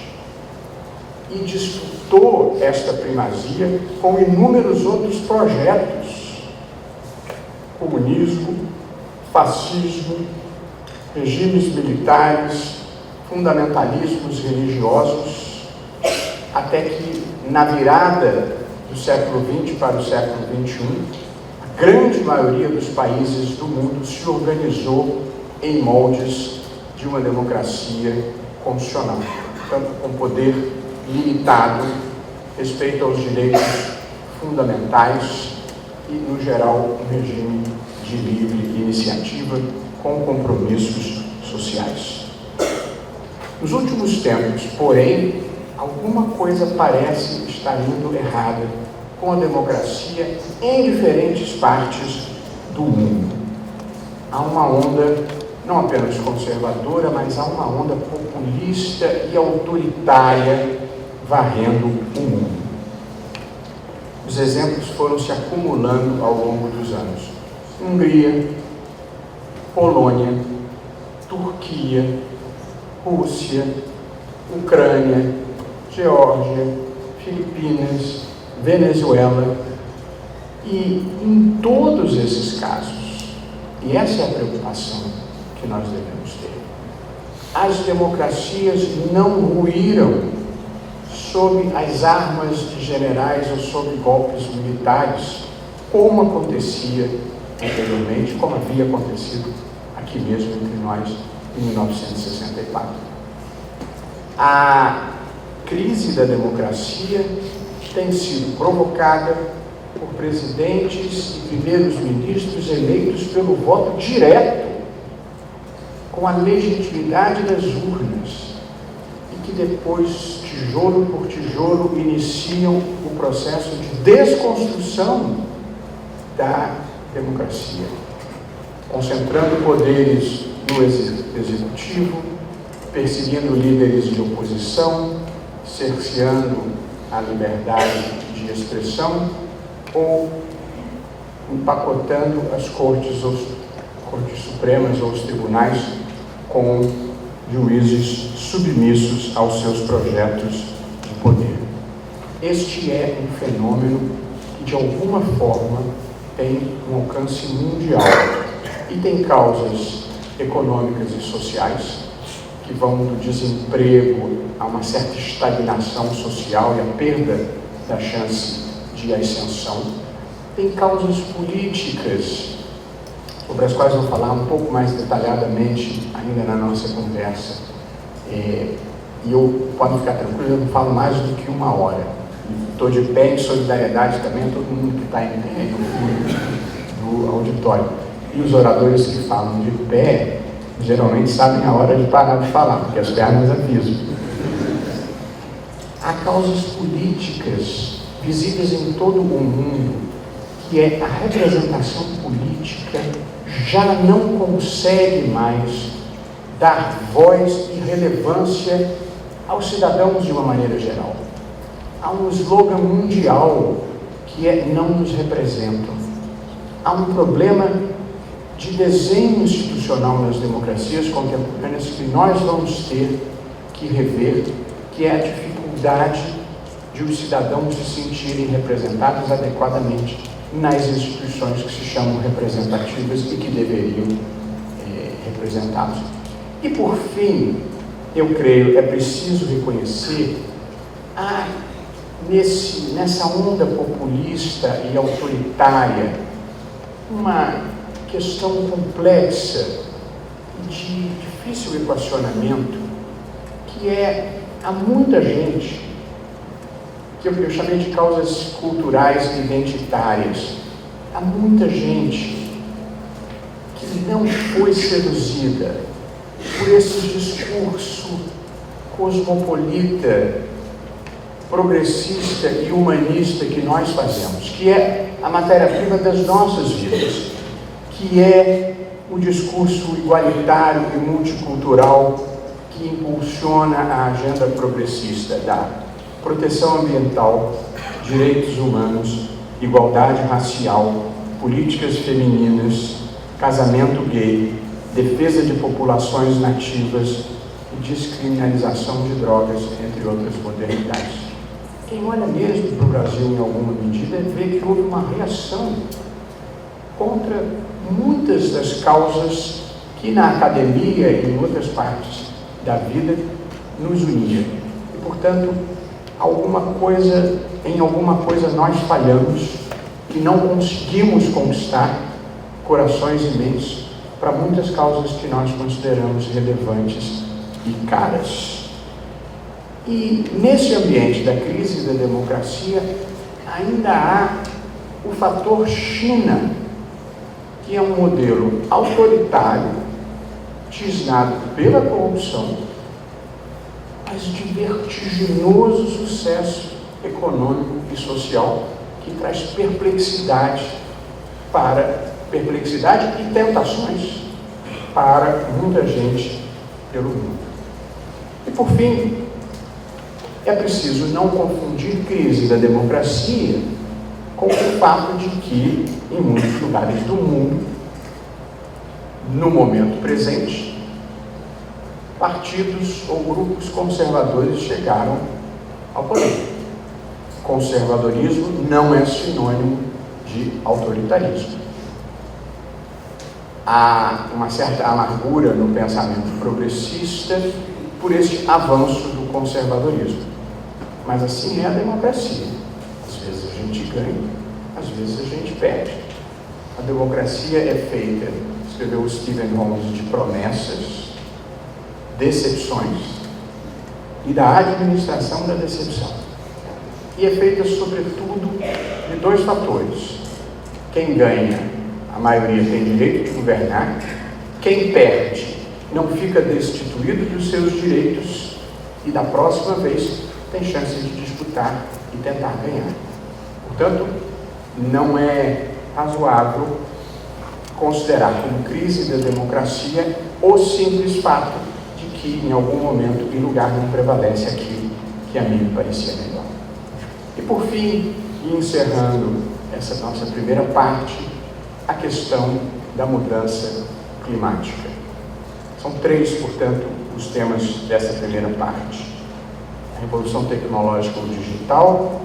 e disputou esta primazia com inúmeros outros projetos: comunismo, fascismo, regimes militares, fundamentalismos religiosos, até que, na virada do século XX para o século XXI, a grande maioria dos países do mundo se organizou em moldes de uma democracia constitucional, portanto, com poder limitado, respeito aos direitos fundamentais e, no geral, um regime de livre iniciativa com compromissos sociais. Nos últimos tempos, porém, alguma coisa parece estar indo errada com a democracia em diferentes partes do mundo. Há uma onda, não apenas conservadora, mas há uma onda populista e autoritária varrendo o mundo. os exemplos foram se acumulando ao longo dos anos. Hungria, Polônia, Turquia, Rússia, Ucrânia, Geórgia, Filipinas, Venezuela, e em todos esses casos, e essa é a preocupação que nós devemos ter, as democracias não ruíram sob as armas de generais ou sob golpes militares, como acontecia anteriormente, como havia acontecido aqui mesmo entre nós em 1964. A crise da democracia tem sido provocada por presidentes e primeiros ministros eleitos pelo voto direto, com a legitimidade das urnas, e que depois, tijolo por tijolo, iniciam o processo de desconstrução da democracia, concentrando poderes no executivo, perseguindo líderes de oposição, cerceando a liberdade de expressão ou empacotando as cortes supremas ou os tribunais com juízes submissos aos seus projetos de poder. Este é um fenômeno que, de alguma forma, tem um alcance mundial e tem causas econômicas e sociais que vão do desemprego a uma certa estagnação social e a perda da chance de ascensão. Tem causas políticas, sobre as quais vou falar um pouco mais detalhadamente ainda na nossa conversa. E eu, pode ficar tranquilo, eu não falo mais do que 1 hora. Estou de pé em solidariedade também a todo mundo que está em pé no auditório. E os oradores que falam de pé, geralmente sabem a hora de parar de falar, porque as pernas avisam. Há causas políticas visíveis em todo o mundo, que é a representação política já não consegue mais dar voz e relevância aos cidadãos de uma maneira geral. Há um slogan mundial que é "não nos representam". Há um problema de desenho institucional nas democracias contemporâneas que nós vamos ter que rever, que é a dificuldade de os cidadãos se sentirem representados adequadamente nas instituições que se chamam representativas e que deveriam representá-los. E por fim, eu creio, é preciso reconhecer nessa onda populista e autoritária uma questão complexa de difícil equacionamento, que há muita gente, que eu chamei de causas culturais identitárias, há muita gente que não foi seduzida por esse discurso cosmopolita, progressista e humanista que nós fazemos, que é a matéria-prima das nossas vidas, que é o discurso igualitário e multicultural que impulsiona a agenda progressista da proteção ambiental, direitos humanos, igualdade racial, políticas femininas, casamento gay, defesa de populações nativas e descriminalização de drogas, entre outras modernidades. Quem olha mesmo para o Brasil em alguma medida vê que houve uma reação contra muitas das causas que na academia e em outras partes da vida nos unia. E, portanto, em alguma coisa nós falhamos e não conseguimos conquistar corações e mentes para muitas causas que nós consideramos relevantes e caras. E nesse ambiente da crise da democracia, ainda há o fator China, que é um modelo autoritário, tisnado pela corrupção, mas de vertiginoso sucesso econômico e social, que traz perplexidade e tentações para muita gente pelo mundo. E por fim, é preciso não confundir crise da democracia fato de que, em muitos lugares do mundo, no momento presente, partidos ou grupos conservadores chegaram ao poder. Conservadorismo não é sinônimo de autoritarismo. Há uma certa amargura no pensamento progressista por esse avanço do conservadorismo. Mas assim é a democracia. Às vezes a gente ganha, às vezes a gente perde. A democracia é feita, escreveu Stephen Holmes, de promessas, decepções e da administração da decepção. E é feita, sobretudo, de dois fatores. Quem ganha, a maioria tem direito de governar. Quem perde, não fica destituído dos seus direitos e, da próxima vez, tem chance de disputar e tentar ganhar. Portanto, não é razoável considerar como crise da democracia o simples fato de que, em algum momento e lugar, não prevalece aquilo que a mim me parecia melhor. E, por fim, encerrando essa nossa primeira parte, a questão da mudança climática. São três, portanto, os temas dessa primeira parte. A revolução tecnológica ou digital,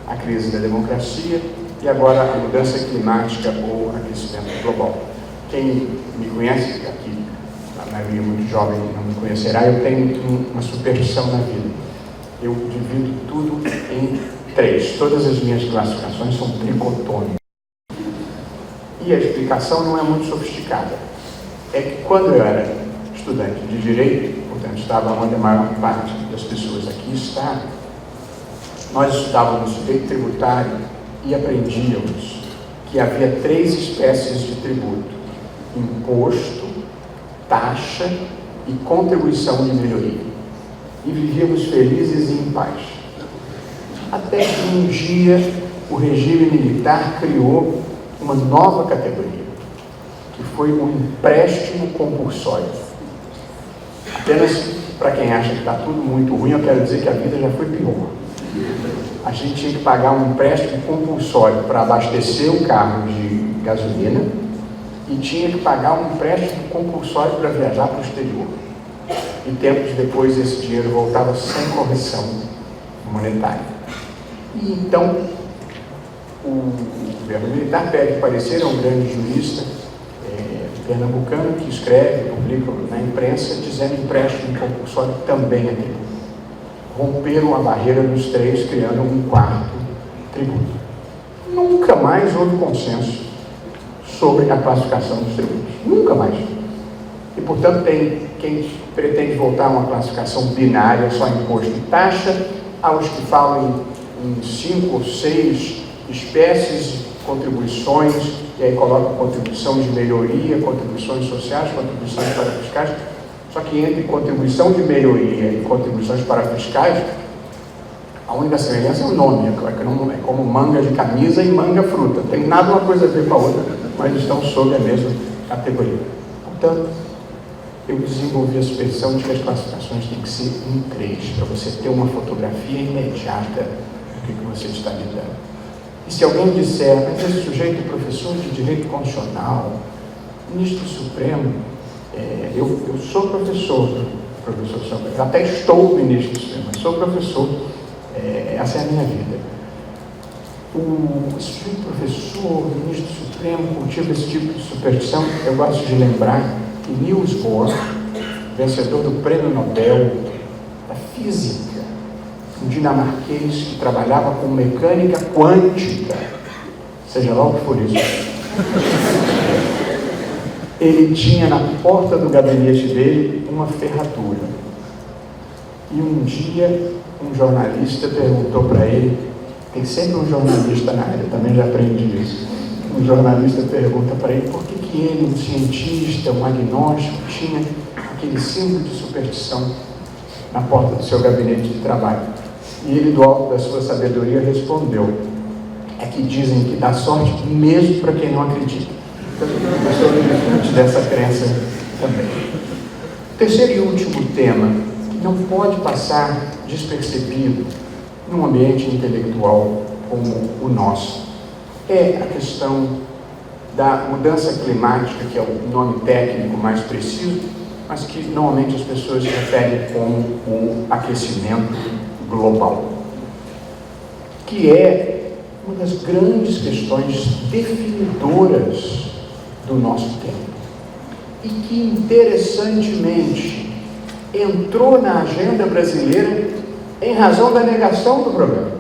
a crise da democracia e agora a mudança climática ou aquecimento global. Quem me conhece, aqui a maioria muito jovem não me conhecerá, eu tenho uma superstição na vida. Eu divido tudo em três. Todas as minhas classificações são tricotômicas. E a explicação não é muito sofisticada. É que quando eu era estudante de Direito, portanto estava onde a maior parte das pessoas aqui está, nós estudávamos direito tributário e aprendíamos que havia três espécies de tributo: imposto, taxa e contribuição de melhoria. E vivíamos felizes e em paz. Até que um dia o regime militar criou uma nova categoria, que foi o empréstimo compulsório. Apenas para quem acha que está tudo muito ruim, eu quero dizer que a vida já foi pior. A gente tinha que pagar um empréstimo compulsório para abastecer o carro de gasolina e tinha que pagar um empréstimo compulsório para viajar para o exterior. E tempos depois esse dinheiro voltava sem correção monetária. E então o governo militar pede parecer a um grande jurista pernambucano que escreve, publica na imprensa, dizendo que empréstimo compulsório também é tributo. Romperam a barreira dos três, criando um quarto tributo. Nunca mais houve consenso sobre a classificação dos tributos. Nunca mais. E, portanto, tem quem pretende voltar a uma classificação binária, só imposto e taxa, aos que falam em 5 ou 6 espécies de contribuições, e aí colocam contribuição de melhoria, contribuições sociais, contribuições parafiscais. Só que entre contribuição de melhoria e contribuições parafiscais, a única semelhança é o nome, é como manga de camisa e manga fruta. Não tem nada uma coisa a ver com a outra, mas estão sob a mesma categoria. Portanto, eu desenvolvi a superstição de que as classificações têm que ser em 3, para você ter uma fotografia imediata do que você está lidando. E se alguém disser, mas esse sujeito é professor de Direito Constitucional, ministro do Supremo, eu sou professor Supremo, eu até estou ministro do Supremo, mas sou professor, essa é a minha vida. O sujeito professor, ministro do Supremo, cultiva esse tipo de superstição. Eu gosto de lembrar que Niels Bohr, vencedor do Prêmio Nobel da Física, um dinamarquês que trabalhava com mecânica quântica, seja lá o que for isso, ele tinha na porta do gabinete dele uma ferradura. E um dia um jornalista perguntou para ele, tem sempre um jornalista na área, também já aprendi isso. Um jornalista pergunta para ele por que ele, um cientista, um agnóstico, tinha aquele símbolo de superstição na porta do seu gabinete de trabalho. E ele, do alto da sua sabedoria, respondeu: é que dizem que dá sorte mesmo para quem não acredita. Então, eu sou livre dessa crença também. O terceiro e último tema, que não pode passar despercebido num ambiente intelectual como o nosso, é a questão da mudança climática, que é o nome técnico mais preciso, mas que normalmente as pessoas se referem como o aquecimento global, que é uma das grandes questões definidoras do nosso tempo e que, interessantemente, entrou na agenda brasileira em razão da negação do problema.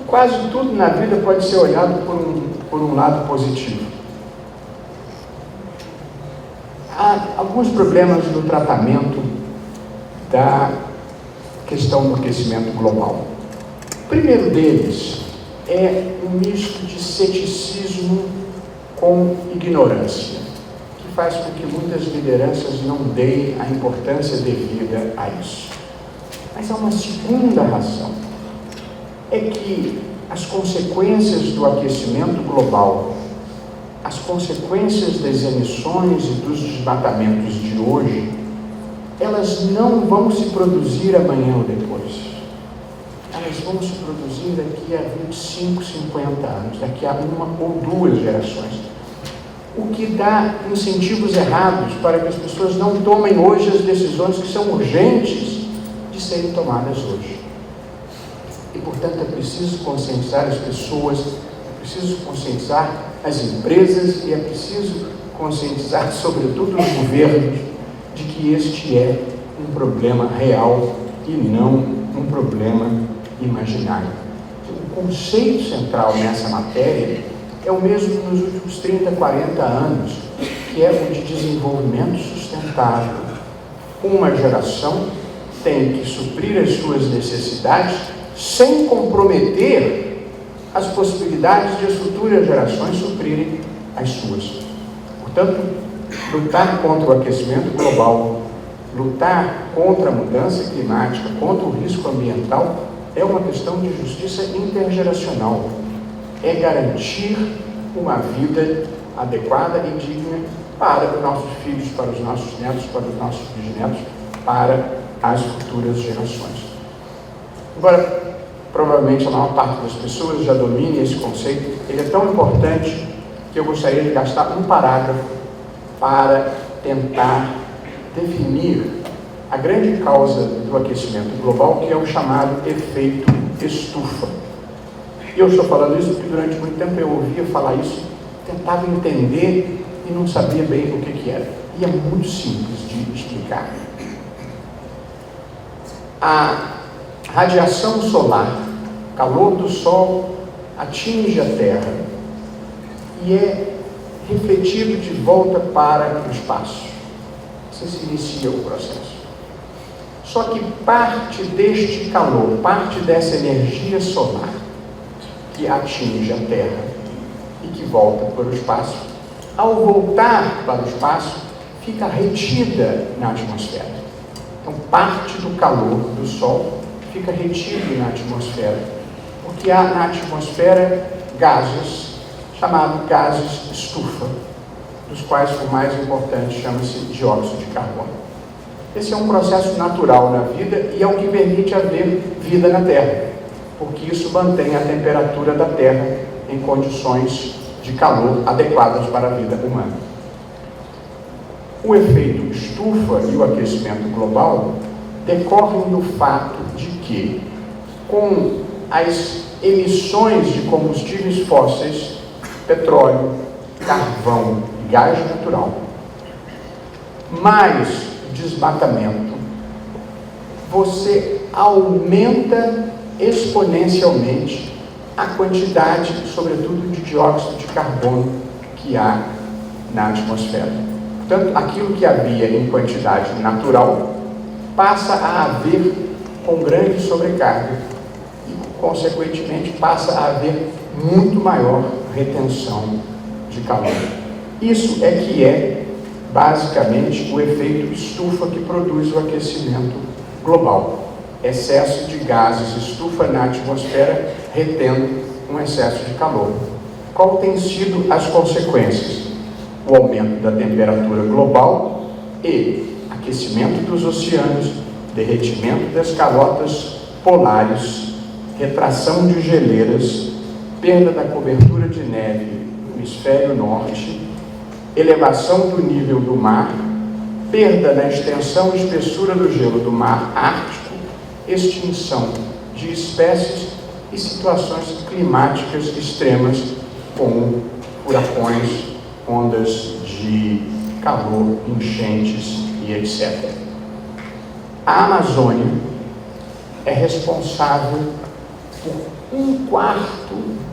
Quase tudo na vida pode ser olhado por um lado positivo. Há alguns problemas no tratamento da questão do aquecimento global. O primeiro deles é um misto de ceticismo com ignorância, que faz com que muitas lideranças não deem a importância devida a isso. Mas há uma segunda razão, é que as consequências do aquecimento global, as consequências das emissões e dos desmatamentos de hoje, elas não vão se produzir amanhã ou depois. Elas vão se produzir daqui a 25, 50 anos, daqui a uma ou duas gerações. O que dá incentivos errados para que as pessoas não tomem hoje as decisões que são urgentes de serem tomadas hoje. E, portanto, é preciso conscientizar as pessoas, é preciso conscientizar as empresas e é preciso conscientizar, sobretudo, os governos, de que este é um problema real e não um problema imaginário. O conceito central nessa matéria é o mesmo nos últimos 30, 40 anos, que é o de desenvolvimento sustentável. Uma geração tem que suprir as suas necessidades sem comprometer as possibilidades de as futuras gerações suprirem as suas. Portanto, lutar contra o aquecimento global, lutar contra a mudança climática, contra o risco ambiental, é uma questão de justiça intergeracional. É garantir uma vida adequada e digna para os nossos filhos, para os nossos netos, para os nossos bisnetos, para as futuras gerações. Agora, provavelmente a maior parte das pessoas já domine esse conceito. Ele é tão importante que eu gostaria de gastar um parágrafo para tentar definir a grande causa do aquecimento global, que é o chamado efeito estufa. E eu estou falando isso porque durante muito tempo eu ouvia falar isso, tentava entender e não sabia bem o que era. E é muito simples de explicar. A radiação solar, calor do Sol, atinge a Terra e é refletido de volta para o espaço. Assim se inicia o processo. Só que parte deste calor, parte dessa energia solar que atinge a Terra e que volta para o espaço, ao voltar para o espaço, fica retida na atmosfera. Então, parte do calor do Sol fica retido na atmosfera, porque há na atmosfera gases, chamados gases estufa, dos quais o mais importante chama-se dióxido de carbono. Esse é um processo natural na vida e é o que permite haver vida na Terra, porque isso mantém a temperatura da Terra em condições de calor adequadas para a vida humana. O efeito estufa e o aquecimento global decorrem do fato de que, com as emissões de combustíveis fósseis, petróleo, carvão e gás natural, mais desmatamento, você aumenta exponencialmente a quantidade, sobretudo, de dióxido de carbono que há na atmosfera. Portanto, aquilo que havia em quantidade natural passa a haver com grande sobrecarga e, consequentemente, passa a haver muito maior retenção de calor. Isso é que é, basicamente, o efeito estufa que produz o aquecimento global. Excesso de gases estufa na atmosfera, retendo um excesso de calor. Qual tem sido as consequências? O aumento da temperatura global e aquecimento dos oceanos, derretimento das calotas polares, retração de geleiras, perda da cobertura de neve no hemisfério norte, elevação do nível do mar, perda na extensão e espessura do gelo do mar Ártico, extinção de espécies e situações climáticas extremas, como furacões, ondas de calor, enchentes e etc. A Amazônia é responsável por 1/4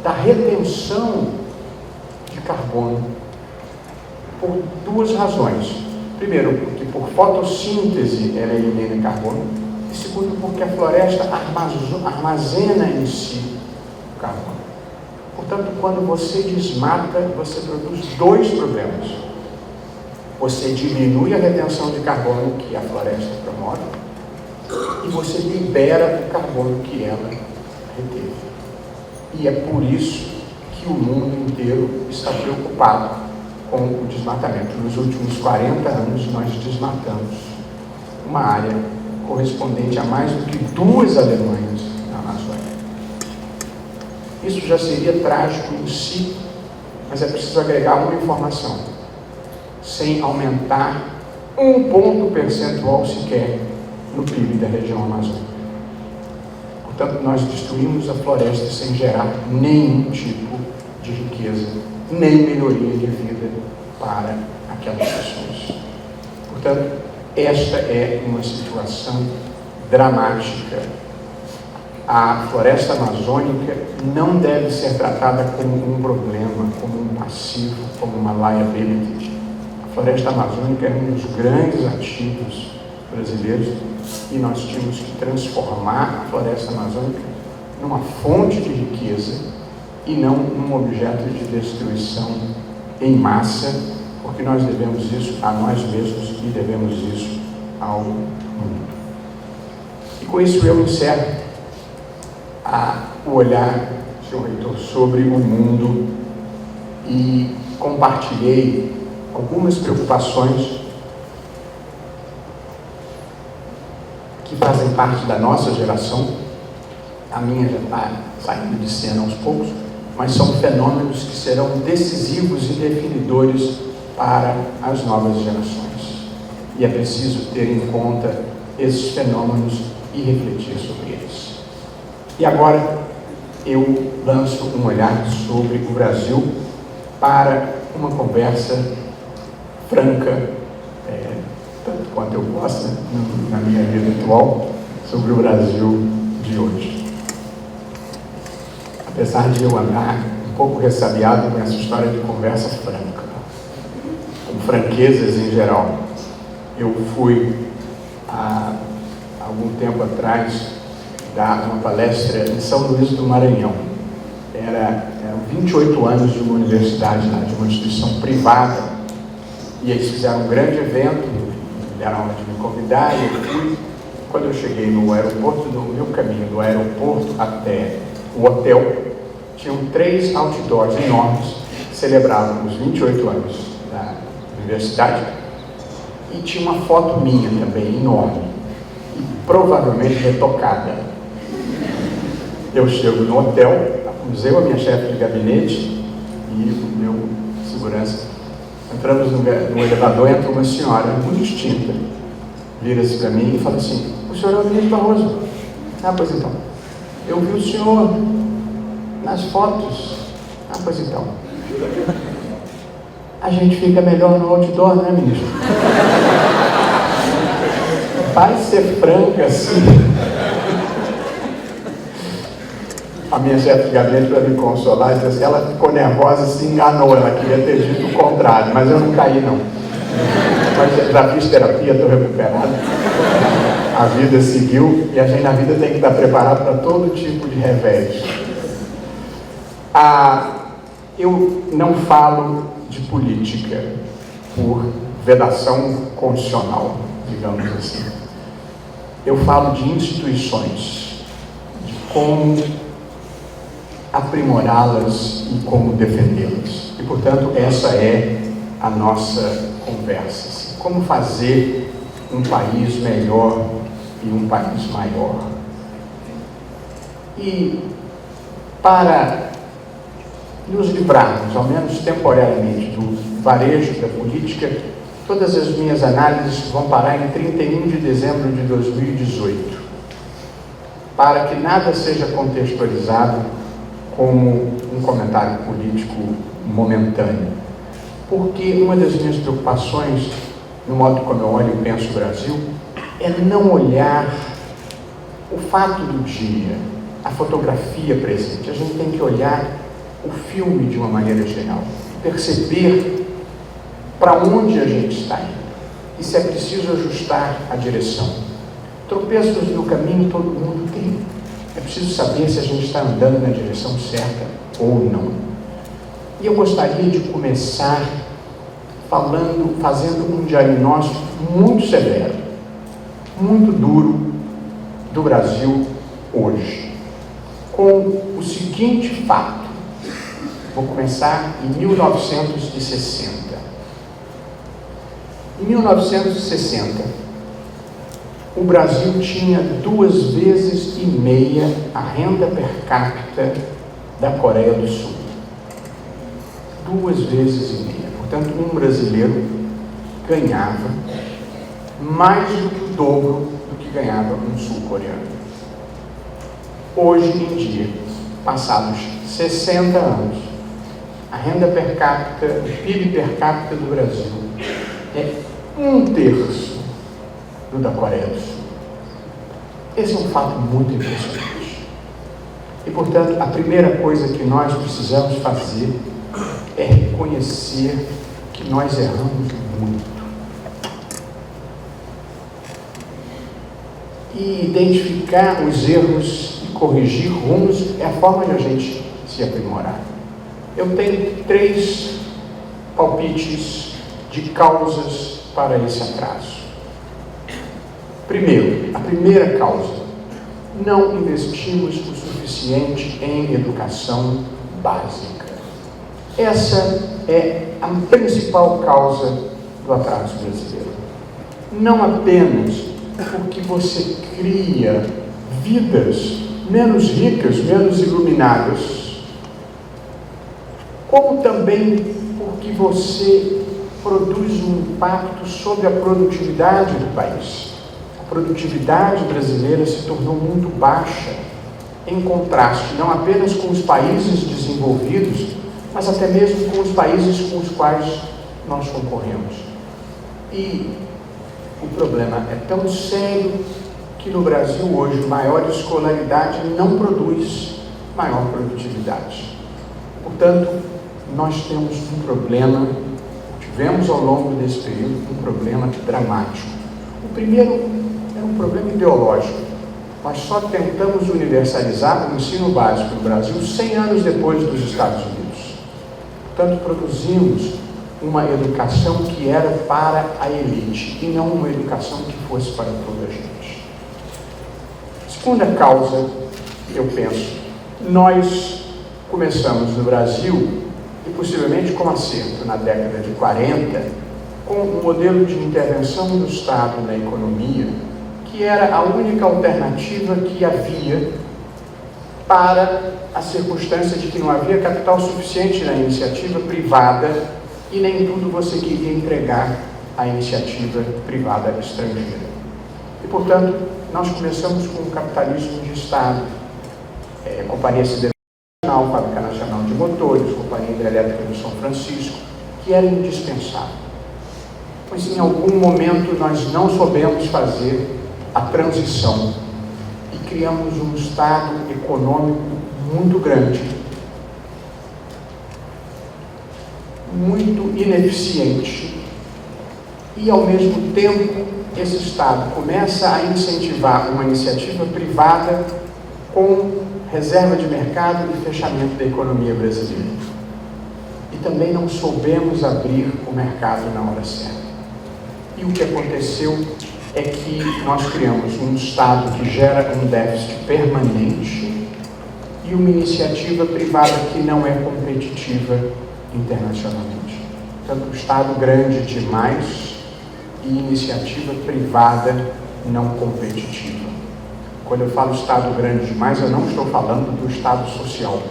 da retenção de carbono, por duas razões. Primeiro, porque por fotossíntese ela elimina carbono, e segundo, porque a floresta armazena em si o carbono. Portanto, quando você desmata, você produz dois problemas. Você diminui a retenção de carbono que a floresta promove e você libera o carbono que ela reteve. E é por isso que o mundo inteiro está preocupado com o desmatamento. Nos últimos 40 anos, nós desmatamos uma área correspondente a mais do que 2 Alemanhas na Amazônia. Isso já seria trágico em si, mas é preciso agregar uma informação. Sem aumentar 1 ponto percentual sequer no PIB da região amazônica. Portanto, nós destruímos a floresta sem gerar nenhum tipo de riqueza, nem melhoria de vida para aquelas pessoas. Portanto, esta é uma situação dramática. A floresta amazônica não deve ser tratada como um problema, como um passivo, como uma liability. A floresta amazônica é um dos grandes ativos brasileiros e nós tínhamos que transformar a floresta amazônica numa fonte de riqueza e não num objeto de destruição em massa, porque nós devemos isso a nós mesmos e devemos isso ao mundo. E com isso eu encerro o olhar, senhor reitor, sobre o mundo e compartilhei algumas preocupações que fazem parte da nossa geração. A minha já está saindo de cena aos poucos, mas são fenômenos que serão decisivos e definidores para as novas gerações. E é preciso ter em conta esses fenômenos e refletir sobre eles. E agora eu lanço um olhar sobre o Brasil para uma conversa franca, tanto quanto eu possa, na minha vida atual, sobre o Brasil de hoje. Apesar de eu andar um pouco ressabiado com essa história de conversa franca, com franquezas em geral, eu fui, há algum tempo atrás, dar uma palestra em São Luís do Maranhão. Eram 28 anos de uma universidade lá, de uma instituição privada, e eles fizeram um grande evento, deram hora de me convidar, e eu fui. Quando eu cheguei no aeroporto, no meu caminho do aeroporto até o hotel, tinham 3 outdoors enormes que celebravam os 28 anos da universidade, e tinha uma foto minha também, enorme, e provavelmente retocada. Eu chego no hotel, usei a minha chefe de gabinete e o meu segurança. Entramos no elevador, entra uma senhora muito distinta, vira-se para mim e fala assim: o senhor é o ministro Barroso? Ah, pois então. Eu vi o senhor nas fotos. Ah, pois então. A gente fica melhor no outdoor, né, ministro? Vai ser franca assim. A minha chefe de gabinete, para me consolar, disse assim, ela ficou nervosa, se enganou, ela queria ter dito o contrário, mas eu não caí não. Mas já fiz terapia, estou recuperado. A vida seguiu e a gente na vida tem que estar preparado para todo tipo de revés. Eu não falo de política por vedação constitucional, digamos assim. Eu falo de instituições, de como aprimorá-las e como defendê-las. E, portanto, essa é a nossa conversa. Assim, como fazer um país melhor e um país maior. E para nos livrarmos, ao menos temporariamente, do varejo da política, todas as minhas análises vão parar em 31 de dezembro de 2018, para que nada seja contextualizado como um comentário político momentâneo. Porque uma das minhas preocupações, no modo como eu olho e penso o Brasil, é não olhar o fato do dia, a fotografia presente. A gente tem que olhar o filme de uma maneira geral, perceber para onde a gente está indo e se é preciso ajustar a direção. Tropeços no caminho todo mundo tem. É preciso saber se a gente está andando na direção certa ou não. E eu gostaria de começar fazendo um diagnóstico muito severo, muito duro do Brasil hoje, com o seguinte fato. Vou começar em 1960. Em 1960, o Brasil tinha 2,5 vezes a renda per capita da Coreia do Sul. 2,5 vezes. Portanto, um brasileiro ganhava mais do que o dobro do que ganhava um sul-coreano. Hoje em dia, passados 60 anos, a renda per capita, o PIB per capita do Brasil é 1/3 do da Coreia do Sul. Esse é um fato muito impressionante. E, portanto, a primeira coisa que nós precisamos fazer é reconhecer que nós erramos muito. E identificar os erros e corrigir rumos é a forma de a gente se aprimorar. Eu tenho 3 palpites de causas para esse atraso. Primeiro, a primeira causa: não investimos o suficiente em educação básica. Essa é a principal causa do atraso brasileiro. Não apenas porque você cria vidas menos ricas, menos iluminadas, como também porque você produz um impacto sobre a produtividade do país. A produtividade brasileira se tornou muito baixa, em contraste não apenas com os países desenvolvidos, mas até mesmo com os países com os quais nós concorremos. E o problema é tão sério que no Brasil hoje maior escolaridade não produz maior produtividade. Portanto, nós temos um problema, tivemos ao longo desse período um problema dramático. O primeiro é um problema ideológico. Nós só tentamos universalizar o ensino básico no Brasil 100 anos depois dos Estados Unidos. Portanto, produzimos uma educação que era para a elite e não uma educação que fosse para toda a gente. Segunda causa, eu penso, nós começamos no Brasil, e possivelmente com acerto na década de 40, com um modelo de intervenção do Estado na economia, que era a única alternativa que havia para a circunstância de que não havia capital suficiente na iniciativa privada e nem tudo você queria entregar à iniciativa privada estrangeira. E, portanto, nós começamos com o capitalismo de Estado, Companhia Siderúrgica Nacional, Fábrica Nacional de Motores, Companhia Hidrelétrica do São Francisco, que era indispensável. Mas em algum momento nós não soubemos fazer a transição e criamos um Estado econômico muito grande, muito ineficiente, e ao mesmo tempo esse Estado começa a incentivar uma iniciativa privada com reserva de mercado e fechamento da economia brasileira. E também não soubemos abrir o mercado na hora certa. E o que aconteceu é que nós criamos um Estado que gera um déficit permanente e uma iniciativa privada que não é competitiva internacionalmente. Portanto, o Estado grande demais e iniciativa privada não competitiva. quando eu falo Estado grande demais, eu não estou falando do Estado social.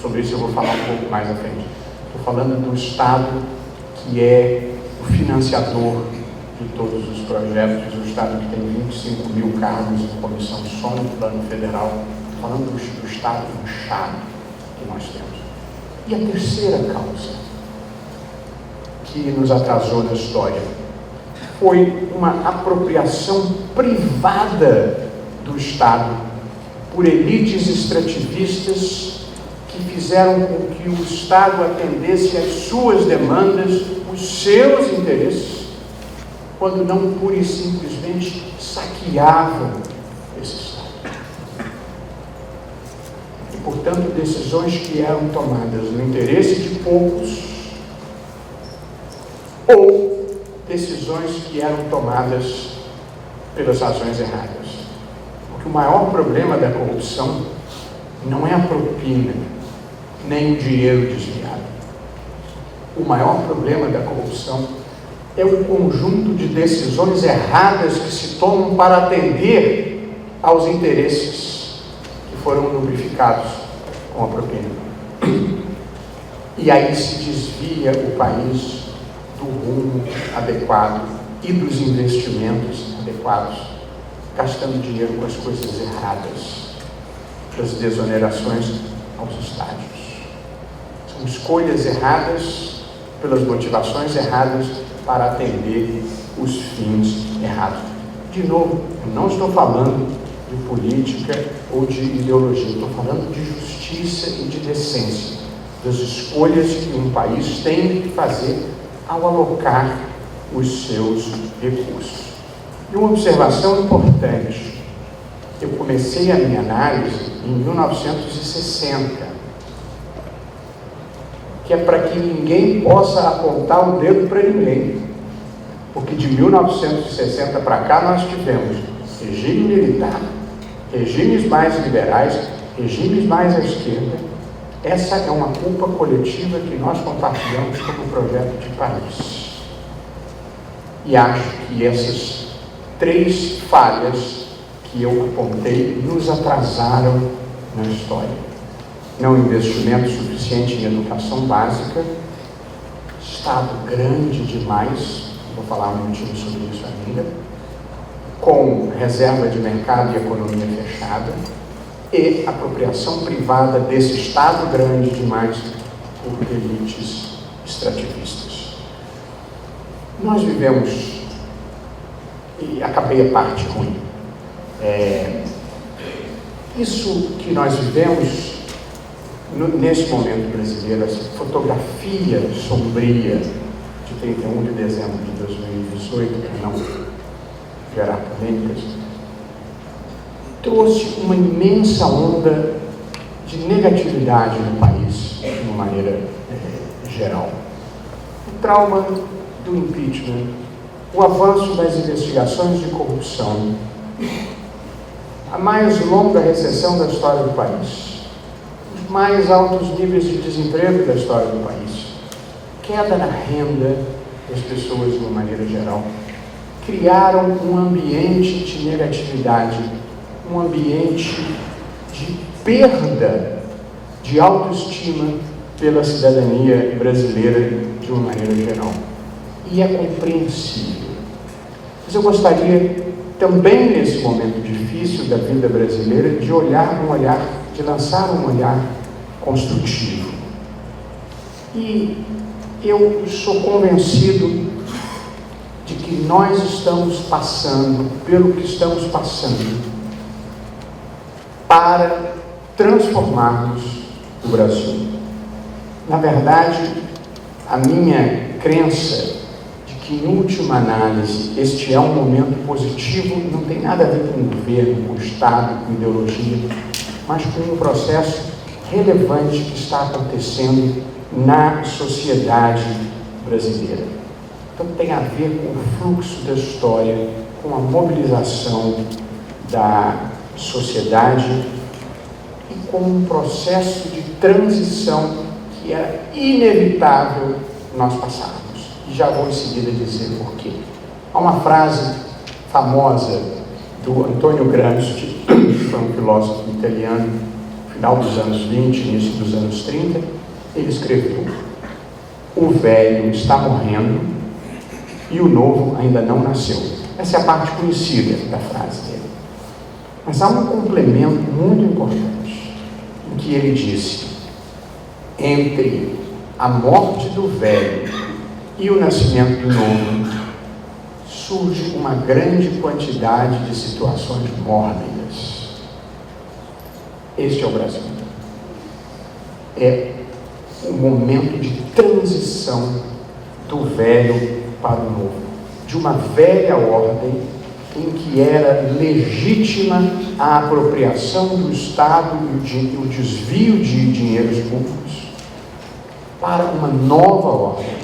Sobre isso eu vou falar um pouco mais à frente. Estou falando do Estado que é o financiador de todos os projetos, o Estado que tem 25 mil cargos em comissão só no plano federal. Estou falando do Estado inchado que nós temos. E a terceira causa que nos atrasou na história foi uma apropriação privada do Estado por elites extrativistas que fizeram com que o Estado atendesse às suas demandas, os seus interesses, quando não pura e simplesmente saqueavam esse Estado. E, portanto, decisões que eram tomadas no interesse de poucos ou decisões que eram tomadas pelas razões erradas. Porque o maior problema da corrupção não é a propina, nem o dinheiro desviado. O maior problema da corrupção é o conjunto de decisões erradas que se tomam para atender aos interesses que foram lubrificados com a propina. E aí se desvia o país do rumo adequado e dos investimentos adequados, gastando dinheiro com as coisas erradas, das desonerações aos estádios. São escolhas erradas pelas motivações erradas para atender os fins errados. De novo, eu não estou falando de política ou de ideologia, estou falando de justiça e de decência, das escolhas que um país tem que fazer ao alocar os seus recursos. E uma observação importante: eu comecei a minha análise em 1960, que é para que ninguém possa apontar o dedo para ninguém, porque de 1960 para cá nós tivemos regime militar, regimes mais liberais, regimes mais à esquerda. Essa é uma culpa coletiva que nós compartilhamos como projeto de país. E acho que essas 3 falhas que eu apontei nos atrasaram na história. Não investimento suficiente em educação básica, Estado grande demais, vou falar um minutinho sobre isso ainda, com reserva de mercado e economia fechada, e apropriação privada desse Estado grande demais por elites extrativistas. Nós vivemos, e acabei a parte ruim, isso que nós vivemos nesse momento brasileiro, essa fotografia sombria de 31 de dezembro de 2018, para não gerar polêmicas, trouxe uma imensa onda de negatividade no país, de uma maneira geral. O trauma do impeachment, o avanço das investigações de corrupção, a mais longa recessão da história do país, os mais altos níveis de desemprego da história do país, queda na renda das pessoas de uma maneira geral, criaram um ambiente de negatividade, um ambiente de perda de autoestima pela cidadania brasileira de uma maneira geral. E é compreensível. Mas eu gostaria também, nesse momento difícil da vida brasileira, de lançar um olhar construtivo. E eu sou convencido de que nós estamos passando pelo que estamos passando para transformarmos o Brasil. Na verdade, a minha crença de que, em última análise, este é um momento positivo não tem nada a ver com o governo, com o Estado, com ideologia, mas com um processo relevante que está acontecendo na sociedade brasileira. Então tem a ver com o fluxo da história, com a mobilização da sociedade e com um processo de transição que era inevitável nós passarmos. E já vou em seguida dizer por quê. Há uma frase famosa do Antonio Gramsci, que foi um filósofo italiano, final dos anos 20, início dos anos 30, ele escreveu: o velho está morrendo e o novo ainda não nasceu. Essa é a parte conhecida da frase dele. Mas há um complemento muito importante, em que ele disse: entre a morte do velho e o nascimento do novo, surge uma grande quantidade de situações mórbidas. Este é o Brasil. É um momento de transição do velho para o novo, de uma velha ordem em que era legítima a apropriação do Estado e o desvio de dinheiros públicos, para uma nova ordem,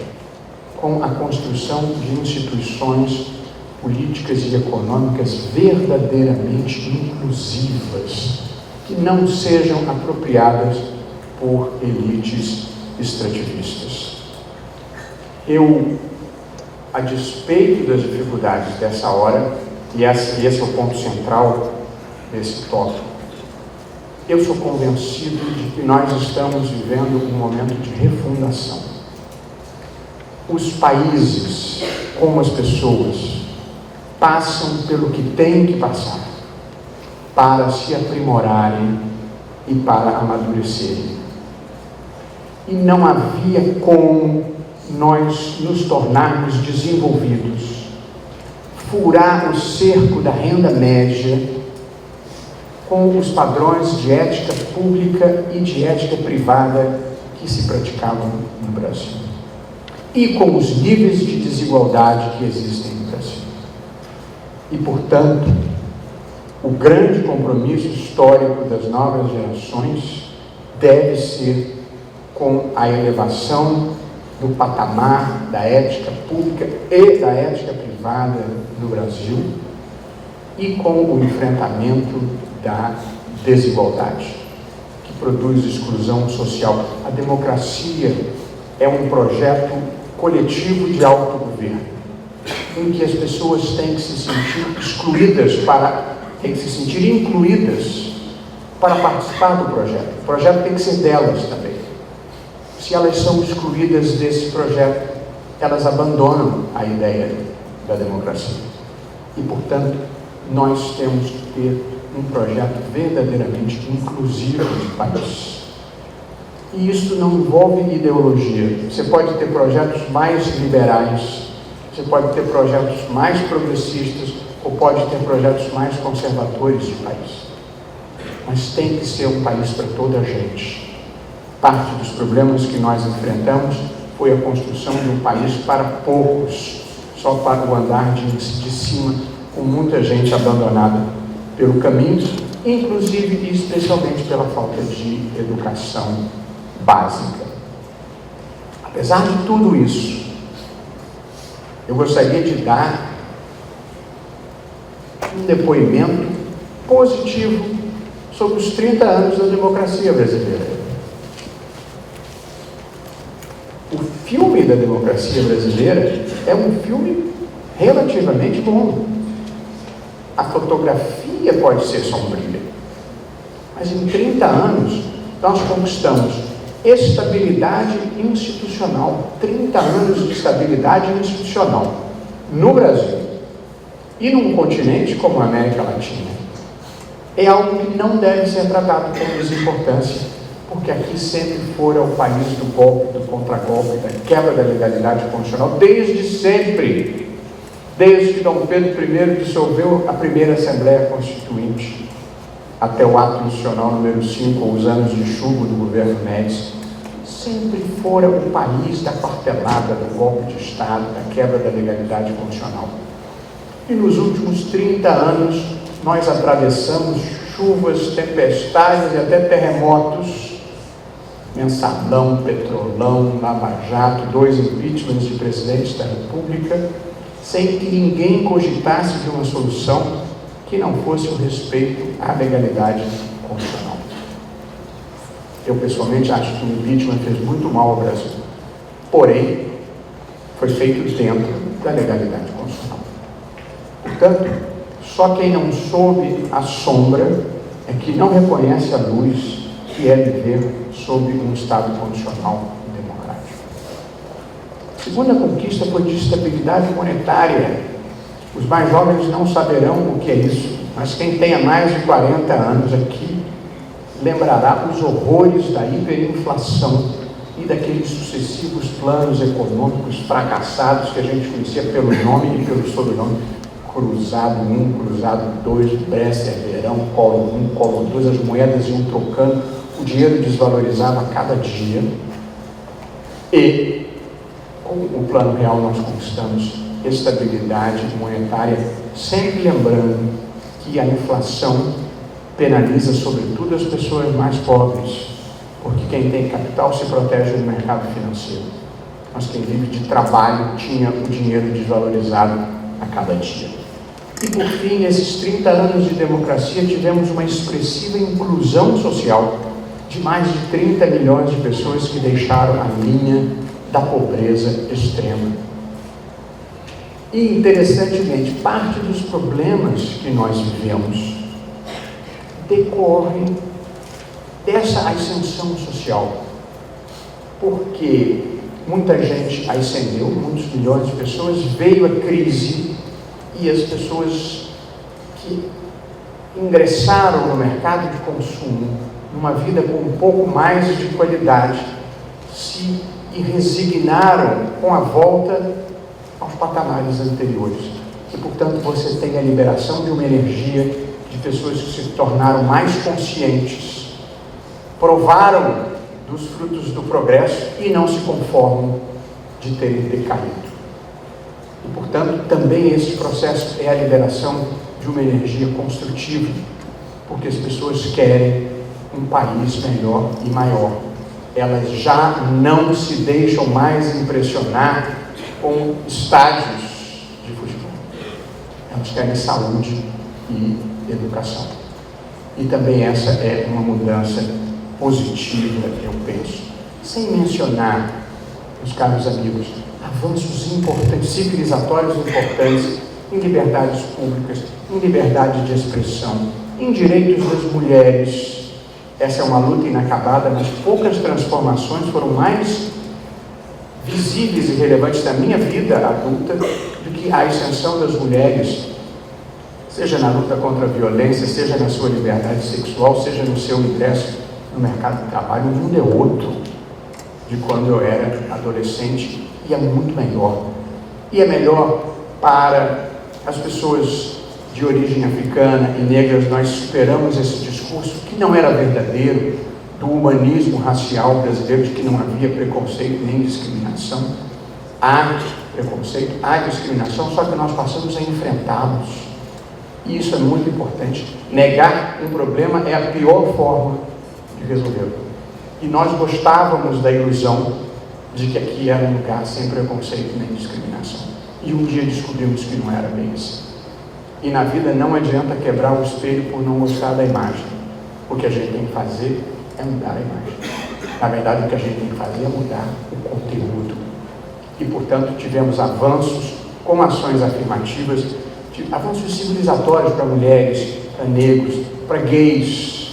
com a construção de instituições políticas e econômicas verdadeiramente inclusivas, que não sejam apropriadas por elites extrativistas. Eu, a despeito das dificuldades dessa hora, e esse é o ponto central desse tópico, eu sou convencido de que nós estamos vivendo um momento de refundação. Os países, como as pessoas, passam pelo que têm que passar para se aprimorarem e para amadurecerem. E não havia como nós nos tornarmos desenvolvidos, furar o cerco da renda média com os padrões de ética pública e de ética privada que se praticavam no Brasil, e com os níveis de desigualdade que existem no Brasil. E, portanto, o grande compromisso histórico das novas gerações deve ser com a elevação do patamar da ética pública e da ética privada no Brasil, e com o enfrentamento da desigualdade, que produz exclusão social. A democracia é um projeto coletivo de autogoverno, em que as pessoas têm que se sentir excluídas têm que se sentir incluídas para participar do projeto. O projeto tem que ser delas também. Se elas são excluídas desse projeto, elas abandonam a ideia da democracia. E, portanto, nós temos que ter um projeto verdadeiramente inclusivo de país. E isso não envolve ideologia. Você pode ter projetos mais liberais, você pode ter projetos mais progressistas, ou pode ter projetos mais conservadores de país. Mas tem que ser um país para toda a gente. Parte dos problemas que nós enfrentamos foi a construção de um país para poucos, só para o andar de cima, com muita gente abandonada pelo caminho, inclusive e especialmente pela falta de educação básica. Apesar de tudo isso, eu gostaria de dar um depoimento positivo sobre os 30 anos da democracia brasileira. O filme da democracia brasileira é um filme relativamente bom. A fotografia pode ser sombria, mas em 30 anos nós conquistamos estabilidade institucional, 30 anos de estabilidade institucional no Brasil e num continente como a América Latina. É algo que não deve ser tratado com desimportância, porque aqui sempre fora o país do golpe, do contragolpe, da quebra da legalidade constitucional, desde sempre. Desde que Dom Pedro I dissolveu a primeira Assembleia Constituinte, até o ato institucional número 5, ou os anos de chumbo do governo Médici, sempre fora o país da quartelada, do golpe de Estado, da quebra da legalidade constitucional. E nos últimos 30 anos, nós atravessamos chuvas, tempestades e até terremotos, Mensalão, Petrolão, Lava Jato, 2 impeachments de presidentes da República, sem que ninguém cogitasse de uma solução que não fosse o respeito à legalidade constitucional. Eu, pessoalmente, acho que o impeachment fez muito mal ao Brasil. Porém, foi feito dentro da legalidade constitucional. Portanto, Só quem não soube a sombra é que não reconhece a luz que é viver sob um Estado condicional e democrático. A segunda conquista foi de estabilidade monetária. Os mais jovens não saberão o que é isso, mas quem tenha mais de 40 anos aqui lembrará os horrores da hiperinflação e daqueles sucessivos planos econômicos fracassados que a gente conhecia pelo nome e pelo sobrenome: Cruzado 1, Cruzado 2, Bresser, Verão, Collor 1, Collor 2, as moedas iam trocando, o dinheiro desvalorizava a cada dia, e com o Plano Real nós conquistamos estabilidade monetária, sempre lembrando que a inflação penaliza sobretudo as pessoas mais pobres, porque quem tem capital se protege no mercado financeiro, mas quem vive de trabalho tinha o dinheiro desvalorizado a cada dia. E por fim, nesses 30 anos de democracia, tivemos uma expressiva inclusão social de mais de 30 milhões de pessoas que deixaram a linha da pobreza extrema. E, interessantemente, parte dos problemas que nós vivemos decorrem dessa ascensão social, porque muita gente ascendeu, muitos milhões de pessoas, veio a crise e as pessoas que ingressaram no mercado de consumo, numa vida com um pouco mais de qualidade, se resignaram com a volta aos patamares anteriores. E, portanto, você tem a liberação de uma energia de pessoas que se tornaram mais conscientes, provaram dos frutos do progresso e não se conformam de terem decaído. E, portanto, também esse processo é a liberação de uma energia construtiva, porque as pessoas querem um país melhor e maior. Elas já não se deixam mais impressionar com estádios de futebol. Elas querem saúde e educação. E também essa é uma mudança positiva, eu penso. Sem mencionar, meus caros amigos, avanços importantes, civilizatórios importantes, em liberdades públicas, em liberdade de expressão, em direitos das mulheres. Essa é uma luta inacabada, mas poucas transformações foram mais visíveis e relevantes na minha vida adulta do que a ascensão das mulheres, seja na luta contra a violência, seja na sua liberdade sexual, seja no seu ingresso no mercado de trabalho. O mundo é outro de quando eu era adolescente e é muito melhor. E é melhor para as pessoas de origem africana e negras. Nós superamos esse discurso que não era verdadeiro, do humanismo racial brasileiro, de que não havia preconceito nem discriminação. Há preconceito, há discriminação, só que nós passamos a enfrentá-los. E isso é muito importante. Negar um problema é a pior forma de resolvê-lo. E nós gostávamos da ilusão de que aqui era um lugar sem preconceito nem discriminação. E um dia descobrimos que não era bem assim. E na vida não adianta quebrar o espelho por não gostar da imagem. O que a gente tem que fazer é mudar a imagem. Na verdade, o que a gente tem que fazer é mudar o conteúdo. E, portanto, tivemos avanços com ações afirmativas, avanços civilizatórios para mulheres, para negros, para gays,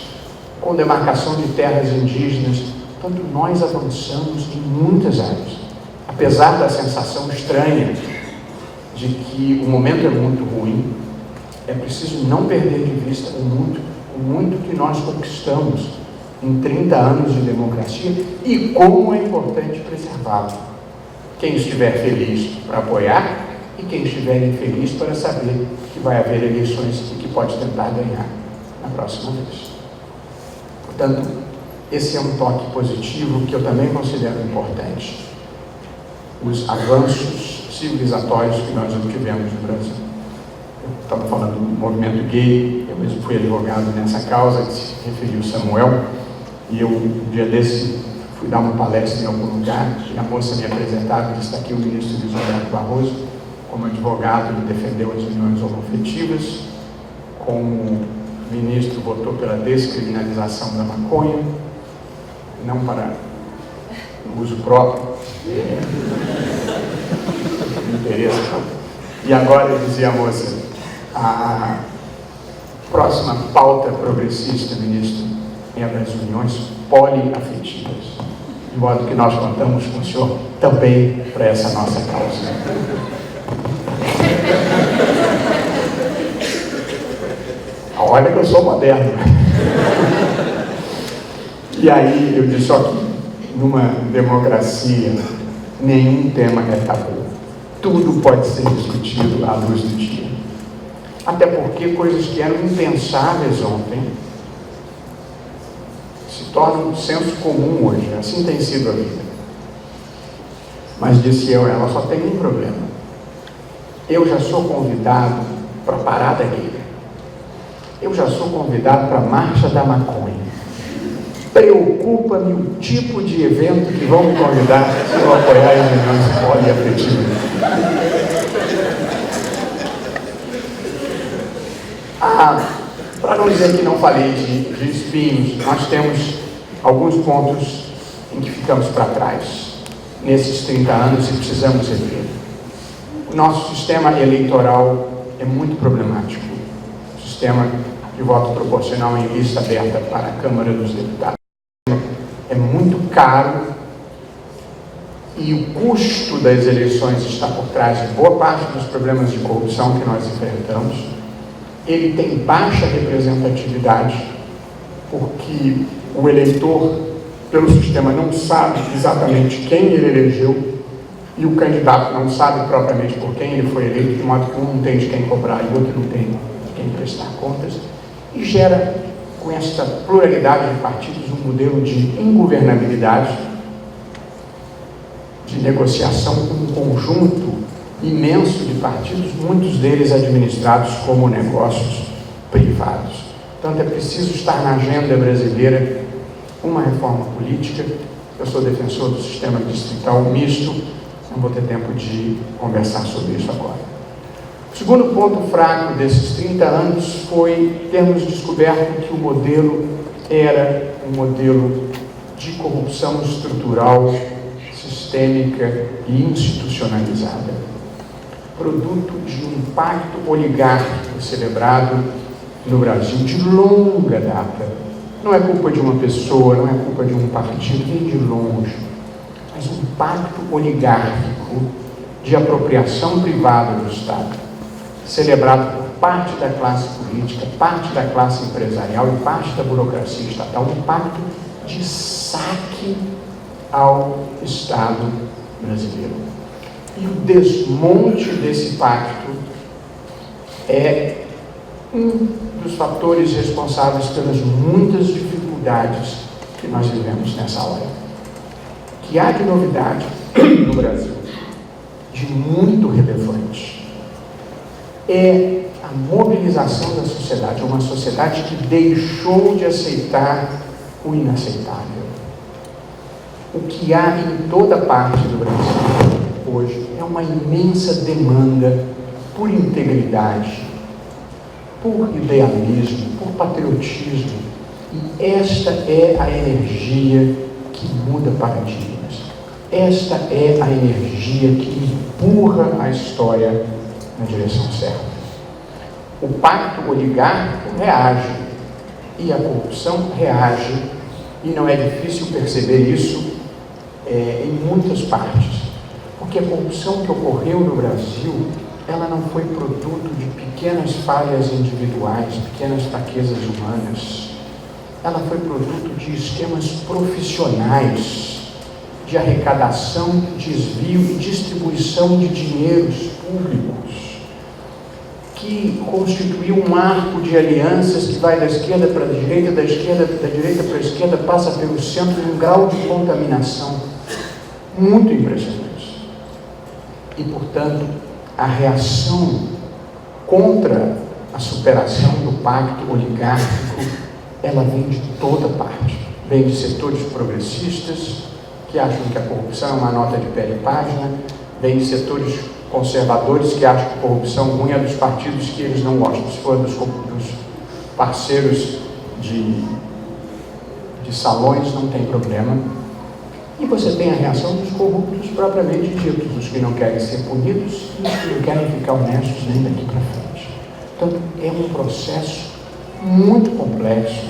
com demarcação de terras indígenas. Portanto, nós avançamos em muitas áreas. Apesar da sensação estranha de que o momento é muito ruim, é preciso não perder de vista o muito que nós conquistamos em 30 anos de democracia e como é importante preservá-lo. Quem estiver feliz para apoiar e quem estiver infeliz para saber que vai haver eleições e que pode tentar ganhar na próxima vez. Portanto, esse é um toque positivo que eu também considero importante. Os avanços civilizatórios que nós obtivemos no Brasil. Eu estava falando do movimento gay, eu mesmo fui advogado nessa causa, que se referiu Samuel, e eu, um dia desse, fui dar uma palestra em algum lugar, e a moça me apresentava e disse: aqui o ministro Luiz Roberto Barroso, como advogado, ele defendeu as uniões homoafetivas, como ministro votou pela descriminalização da maconha, não para uso próprio, interesse. E agora, dizia a moça, A próxima pauta progressista, ministro, é das uniões poliafetivas, de modo que nós contamos com o senhor também para essa nossa causa. Olha que eu sou moderno. E aí eu disse, ó, que numa democracia nenhum tema é tabu. Tudo pode ser discutido à luz do dia. Até porque coisas que eram impensáveis ontem se tornam senso comum hoje. Assim tem sido a vida. Mas disse eu, ela só tem um problema. Eu já sou convidado para a parada gay. Eu já sou convidado para a marcha da maconha. Preocupa-me o tipo de evento que vão me convidar se eu apoiar as uniões poliafetivas. Para não dizer que não falei de espinhos, nós temos alguns pontos em que ficamos para trás nesses 30 anos e precisamos rever. O nosso sistema eleitoral é muito problemático. O sistema de voto proporcional em lista aberta para a Câmara dos Deputados é muito caro e o custo das eleições está por trás de boa parte dos problemas de corrupção que nós enfrentamos. Ele tem baixa representatividade porque o eleitor, pelo sistema, não sabe exatamente quem ele elegeu e o candidato não sabe propriamente por quem ele foi eleito, de modo que um não tem de quem cobrar e o outro não tem de quem prestar contas, e gera, com esta pluralidade de partidos, um modelo de ingovernabilidade, de negociação com um conjunto imenso de partidos, muitos deles administrados como negócios privados. Portanto, é preciso estar na agenda brasileira uma reforma política. Eu sou defensor do sistema distrital misto, não vou ter tempo de conversar sobre isso agora. O segundo ponto fraco desses 30 anos foi termos descoberto que o modelo era um modelo de corrupção estrutural, sistêmica e institucionalizada, produto de um pacto oligárquico celebrado no Brasil de longa data. Não é culpa de uma pessoa, não é culpa de um partido, nem de longe, mas um pacto oligárquico de apropriação privada do Estado, celebrado por parte da classe política, parte da classe empresarial e parte da burocracia estatal, um pacto de saque ao Estado brasileiro. E o desmonte desse pacto é um dos fatores responsáveis pelas muitas dificuldades que nós vivemos nessa hora. O que há de novidade no Brasil, de muito relevante, é a mobilização da sociedade, uma sociedade que deixou de aceitar o inaceitável. O que há em toda parte do Brasil hoje é uma imensa demanda por integridade, por idealismo, por patriotismo. E esta é a energia que muda paradigmas. Esta é a energia que empurra a história na direção certa. O pacto oligárquico reage e a corrupção reage, e não é difícil perceber isso em muitas partes, porque a corrupção que ocorreu no Brasil, ela não foi produto de pequenas falhas individuais, pequenas fraquezas humanas. Ela foi produto de esquemas profissionais de arrecadação, desvio e distribuição de dinheiros públicos, que constituiu um arco de alianças que vai da esquerda para a direita, da direita para a esquerda, passa pelo centro, em um grau de contaminação muito impressionante. E, portanto, a reação contra a superação do pacto oligárquico, ela vem de toda parte. Vem de setores progressistas, que acham que a corrupção é uma nota de pé de página, vem de setores conservadores, que acham que a corrupção ruim é dos partidos que eles não gostam. Se for dos parceiros de salões, não tem problema. E você tem a reação dos corruptos propriamente ditos, os que não querem ser punidos e os que não querem ficar honestos nem daqui para frente. Portanto, é um processo muito complexo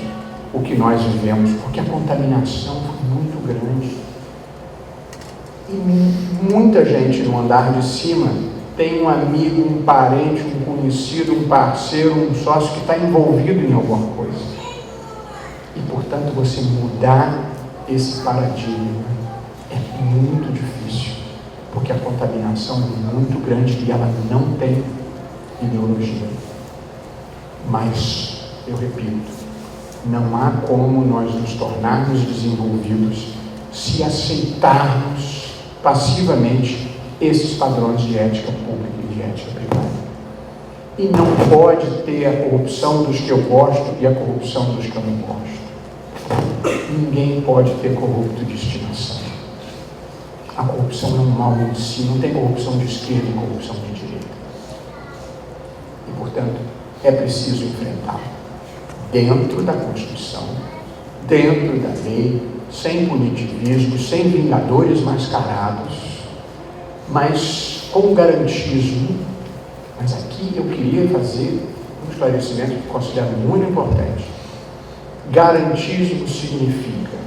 o que nós vivemos, porque a contaminação foi muito grande. E muita gente no andar de cima tem um amigo, um parente, um conhecido, um parceiro, um sócio que está envolvido em alguma coisa. E, portanto, você mudar esse paradigma é muito difícil, porque a contaminação é muito grande e ela não tem ideologia. Mas, eu repito, não há como nós nos tornarmos desenvolvidos se aceitarmos passivamente esses padrões de ética pública e de ética privada. E não pode ter a corrupção dos que eu gosto e a corrupção dos que eu não gosto. Ninguém pode ter corrupto de estimação. A corrupção é um mal em si, não tem corrupção de esquerda e corrupção de direita. E, portanto, é preciso enfrentá-la dentro da Constituição, dentro da lei, sem punitivismo, sem vingadores mascarados, mas com garantismo. Mas aqui eu queria fazer um esclarecimento que considero muito importante. Garantismo significa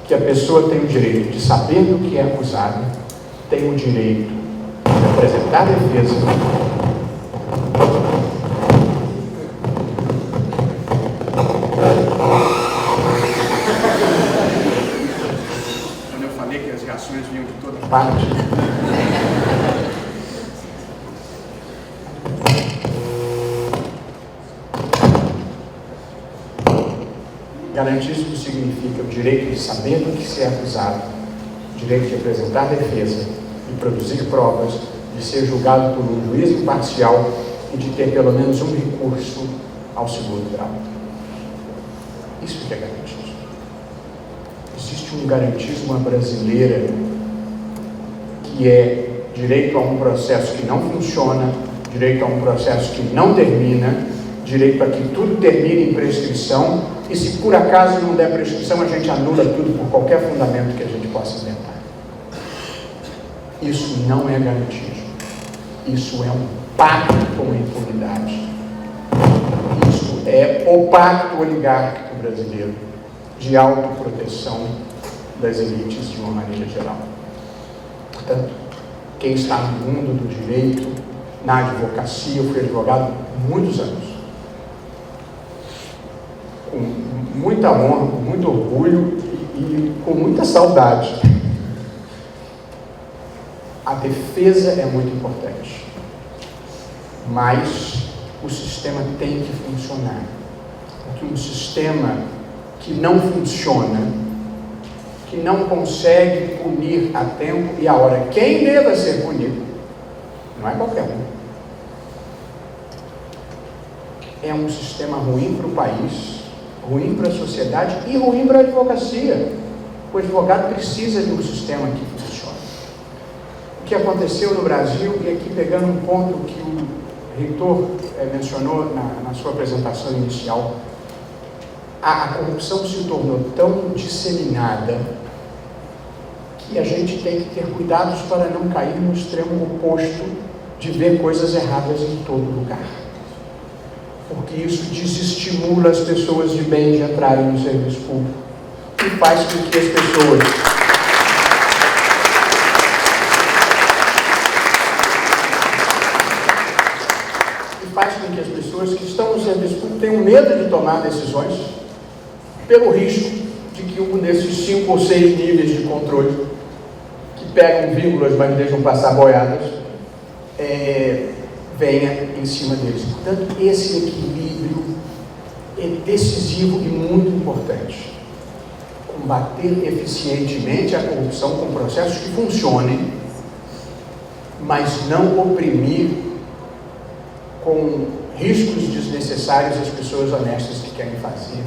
que a pessoa tem o direito de saber do que é acusada, tem o direito de apresentar a defesa,
Quando eu falei que as reações vinham de toda
parte. Garantismo significa o direito de saber do que se é acusado, o direito de apresentar defesa, de produzir provas, de ser julgado por um juiz imparcial e de ter pelo menos um recurso ao segundo grau. Isso que é garantismo. Existe um garantismo à brasileira que é direito a um processo que não funciona, direito a um processo que não termina, direito a que tudo termine em prescrição, e se por acaso não der prescrição, a gente anula tudo por qualquer fundamento que a gente possa inventar. Isso não é garantismo. Isso é um pacto com a impunidade. Isso é o pacto oligárquico brasileiro de autoproteção das elites de uma maneira geral. Portanto, quem está no mundo do direito, na advocacia, eu fui advogado há muitos anos, com muita honra, com muito orgulho e com muita saudade. A defesa é muito importante, mas o sistema tem que funcionar. Porque um sistema que não funciona, que não consegue punir a tempo e a hora quem deva ser punido, não é qualquer um. É um sistema ruim para o país, ruim para a sociedade e ruim para a advocacia. O advogado precisa de um sistema que funcione. O que aconteceu no Brasil, e aqui pegando um ponto que o reitor mencionou na sua apresentação inicial, a corrupção se tornou tão disseminada que a gente tem que ter cuidados para não cair no extremo oposto de ver coisas erradas em todo lugar. Porque isso desestimula as pessoas de bem de entrarem no serviço público e faz com que as pessoas que estão no serviço público tenham medo de tomar decisões pelo risco de que um desses 5 ou 6 níveis de controle que pegam vírgulas, mas deixam passar boiadas, venha em cima deles. Portanto, esse equilíbrio é decisivo e muito importante. Combater eficientemente a corrupção com processos que funcionem, mas não oprimir com riscos desnecessários as pessoas honestas que querem fazer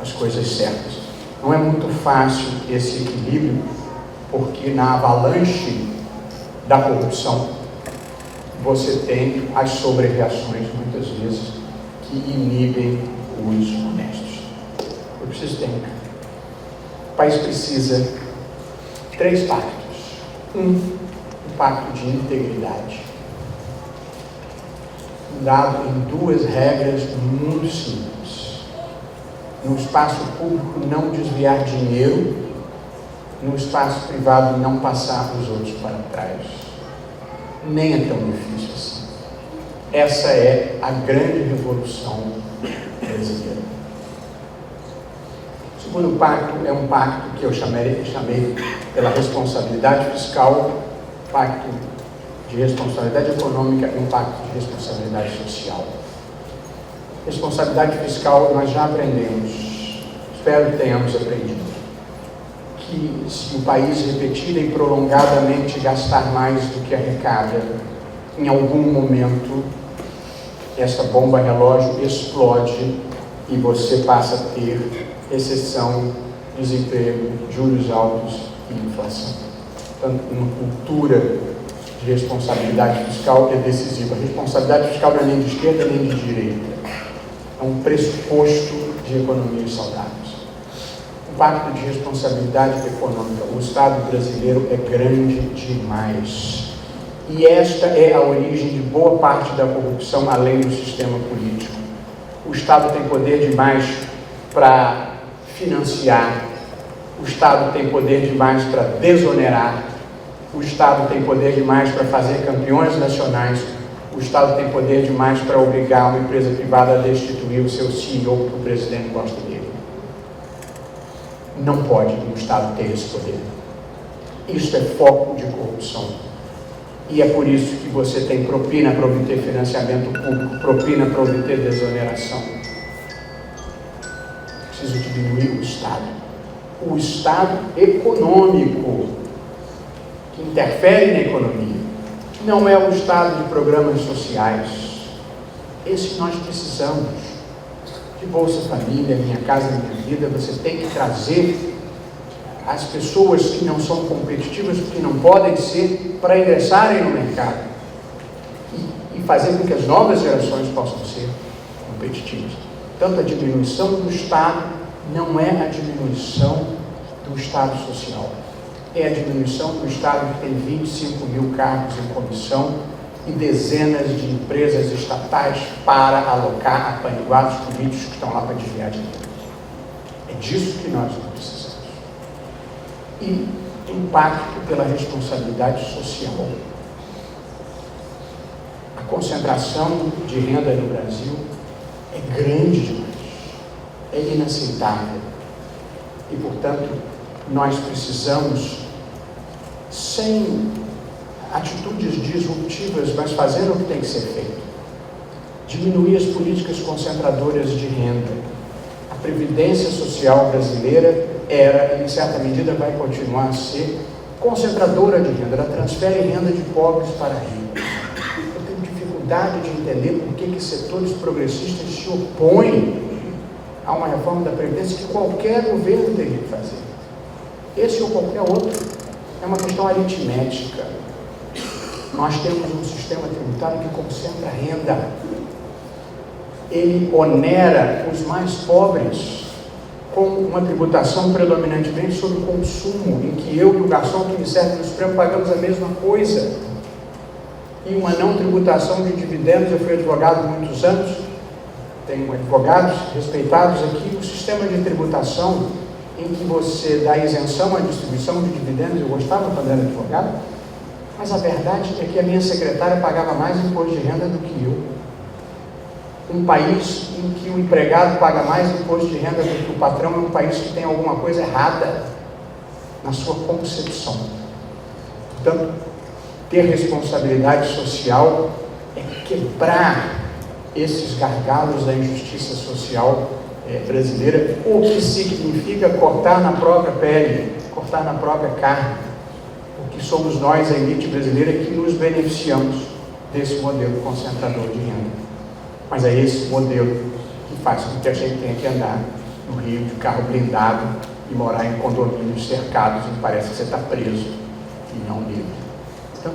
as coisas certas. Não é muito fácil esse equilíbrio, porque na avalanche da corrupção você tem as sobre-reações, muitas vezes, que inibem os honestos. Eu preciso terminar. O país precisa de 3 pactos. Um pacto de integridade. fundado em duas regras muito simples. No espaço público, não desviar dinheiro, no espaço privado, não passar os outros para trás. Nem é tão difícil assim. Essa é a grande revolução brasileira. O segundo pacto é um pacto que eu chamei pela responsabilidade fiscal, pacto de responsabilidade econômica e um pacto de responsabilidade social. Responsabilidade fiscal, nós já aprendemos, espero que tenhamos aprendido, que se o país repetida e prolongadamente gastar mais do que arrecada, em algum momento essa bomba relógio explode e você passa a ter recessão, desemprego, juros altos e inflação. Portanto, uma cultura de responsabilidade fiscal é decisiva. A responsabilidade fiscal não é nem de esquerda nem de direita. É um pressuposto de economias saudáveis. O pacto de responsabilidade econômica. O Estado brasileiro é grande demais. E esta é a origem de boa parte da corrupção, além do sistema político. O Estado tem poder demais para financiar, o Estado tem poder demais para desonerar, o Estado tem poder demais para fazer campeões nacionais, o Estado tem poder demais para obrigar uma empresa privada a destituir o seu CEO porque o presidente gosta dele. Não pode um Estado ter esse poder. Isso é foco de corrupção. E é por isso que você tem propina para obter financiamento público, propina para obter desoneração. Preciso diminuir o Estado. O Estado econômico, que interfere na economia, não é o Estado de programas sociais. Esse nós precisamos. De Bolsa Família, Minha Casa Minha Vida, você tem que trazer as pessoas que não são competitivas, que não podem ser, para ingressarem no mercado e fazer com que as novas gerações possam ser competitivas. Portanto, a diminuição do Estado não é a diminuição do Estado social, é a diminuição do Estado que tem 25 mil cargos em comissão e dezenas de empresas estatais para alocar apaniguados políticos que estão lá para desviar dinheiro. É disso que nós precisamos. E um pacto pela responsabilidade social. A concentração de renda no Brasil é grande demais, é inaceitável. E, portanto, nós precisamos, sem atitudes disruptivas, mas fazendo o que tem que ser feito, diminuir as políticas concentradoras de renda. A Previdência Social brasileira era, e em certa medida vai continuar a ser, concentradora de renda. Ela transfere renda de pobres para ricos. Eu tenho dificuldade de entender por que setores progressistas se opõem a uma reforma da Previdência que qualquer governo teria que fazer. Esse ou qualquer outro. É uma questão aritmética. Nós temos um sistema tributário que concentra renda. Ele onera os mais pobres com uma tributação predominantemente sobre o consumo, em que eu e o garçom que me serve no Supremo pagamos a mesma coisa. E uma não tributação de dividendos. Eu fui advogado há muitos anos, tenho advogados respeitados aqui. O sistema de tributação em que você dá isenção à distribuição de dividendos, eu gostava quando era advogado, mas a verdade é que a minha secretária pagava mais imposto de renda do que eu. Um país em que o empregado paga mais imposto de renda do que o patrão é um país que tem alguma coisa errada na sua concepção. Portanto, ter responsabilidade social é quebrar esses gargalos da injustiça social brasileira, o que significa cortar na própria pele, cortar na própria carne, porque somos nós, a elite brasileira, que nos beneficiamos desse modelo concentrador de renda. Mas é esse modelo que faz com que a gente tenha que andar no Rio de carro blindado e morar em condomínios cercados e parece que você está preso e não livre. Então,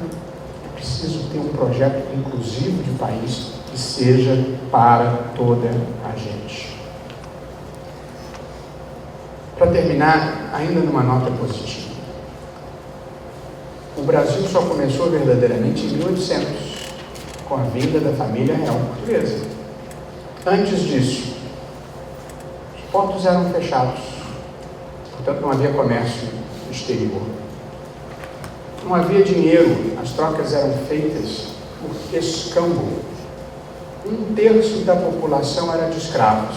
é preciso ter um projeto inclusivo de país que seja para toda a gente. Para terminar, ainda numa nota positiva. O Brasil só começou verdadeiramente em 1800, com a vinda da família real portuguesa. Antes disso, os portos eram fechados, portanto não havia comércio exterior. Não havia dinheiro, as trocas eram feitas por escambo. 1/3 da população era de escravos.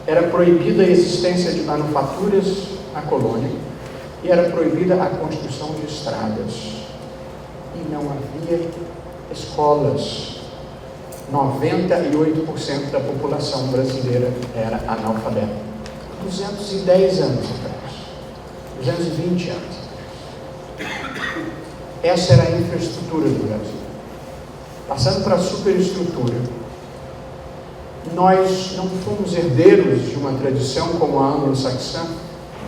Era proibida a existência de manufaturas na colônia e era proibida a construção de estradas. E não havia escolas. 98% da população brasileira era analfabeta. 210 anos atrás. 220 anos atrás. Essa era a infraestrutura do Brasil. Passando para a superestrutura, nós não fomos herdeiros de uma tradição como a anglo-saxã,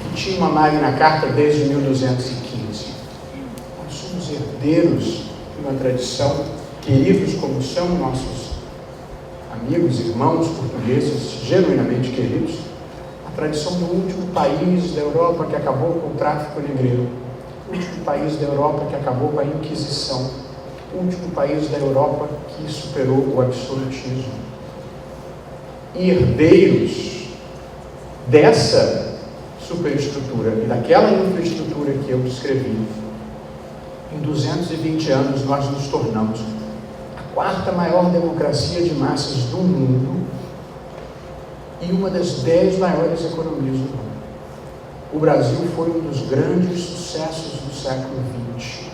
que tinha uma Magna Carta desde 1215. Nós somos herdeiros de uma tradição, queridos como são nossos amigos, irmãos portugueses, genuinamente queridos, a tradição do último país da Europa que acabou com o tráfico negreiro, o último país da Europa que acabou com a Inquisição, o último país da Europa que superou o absolutismo. E herdeiros dessa superestrutura e daquela infraestrutura que eu descrevi, em 220 anos nós nos tornamos a 4ª maior democracia de massas do mundo e uma das 10 maiores economias do mundo. O Brasil foi um dos grandes sucessos do século XX.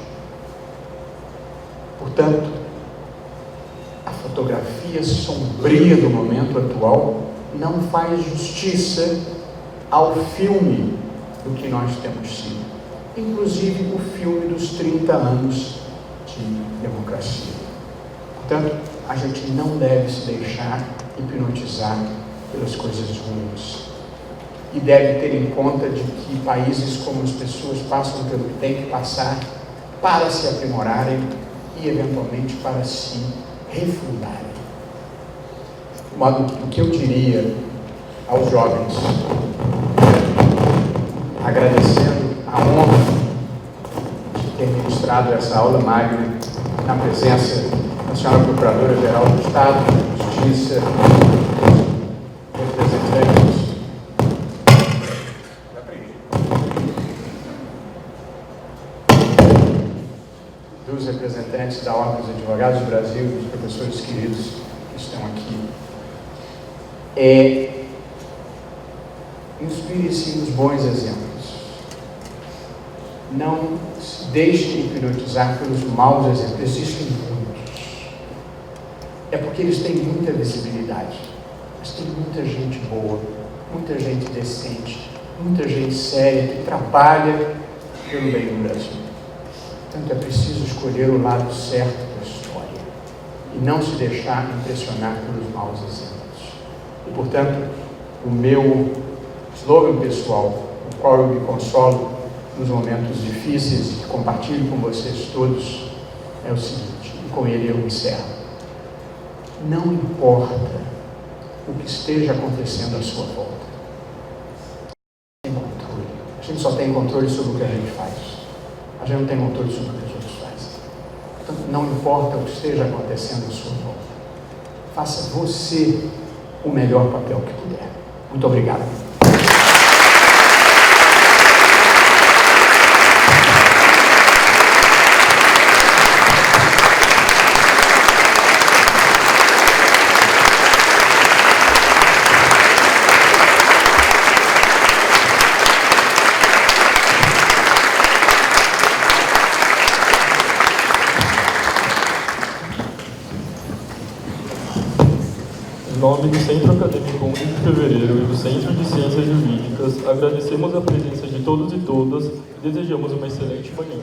Portanto, a fotografia sombria do momento atual não faz justiça ao filme do que nós temos sido, inclusive o filme dos 30 anos de democracia. Portanto, a gente não deve se deixar hipnotizar pelas coisas ruins e deve ter em conta de que países como as pessoas passam pelo que têm que passar para se aprimorarem e, eventualmente, para se refundarem. O que eu diria aos jovens, agradecendo a honra de ter ministrado essa aula magna na presença da senhora Procuradora-Geral do Estado, da Justiça, representantes dos representantes da Ordem dos Advogados do Brasil, dos professores queridos que estão aqui. Inspire-se nos bons exemplos. Não se deixe hipnotizar pelos maus exemplos. Existem muitos. É porque eles têm muita visibilidade. Mas tem muita gente boa, muita gente decente, muita gente séria que trabalha pelo bem do Brasil. Portanto, é preciso escolher o lado certo da história e não se deixar impressionar pelos maus exemplos. E, portanto, o meu slogan pessoal, no qual eu me consolo nos momentos difíceis e que compartilho com vocês todos, é o seguinte, e com ele eu encerro. Não importa o que esteja acontecendo à sua volta. Tem controle. A gente só tem controle sobre o que a gente faz. A gente não tem controle sobre o que os outros fazem. Portanto, não importa o que esteja acontecendo à sua volta. Faça você o melhor papel que puder. Muito obrigado.
Em nome do Centro Acadêmico 11 de Fevereiro e do Centro de Ciências Jurídicas, agradecemos a presença de todos e todas e desejamos uma excelente manhã.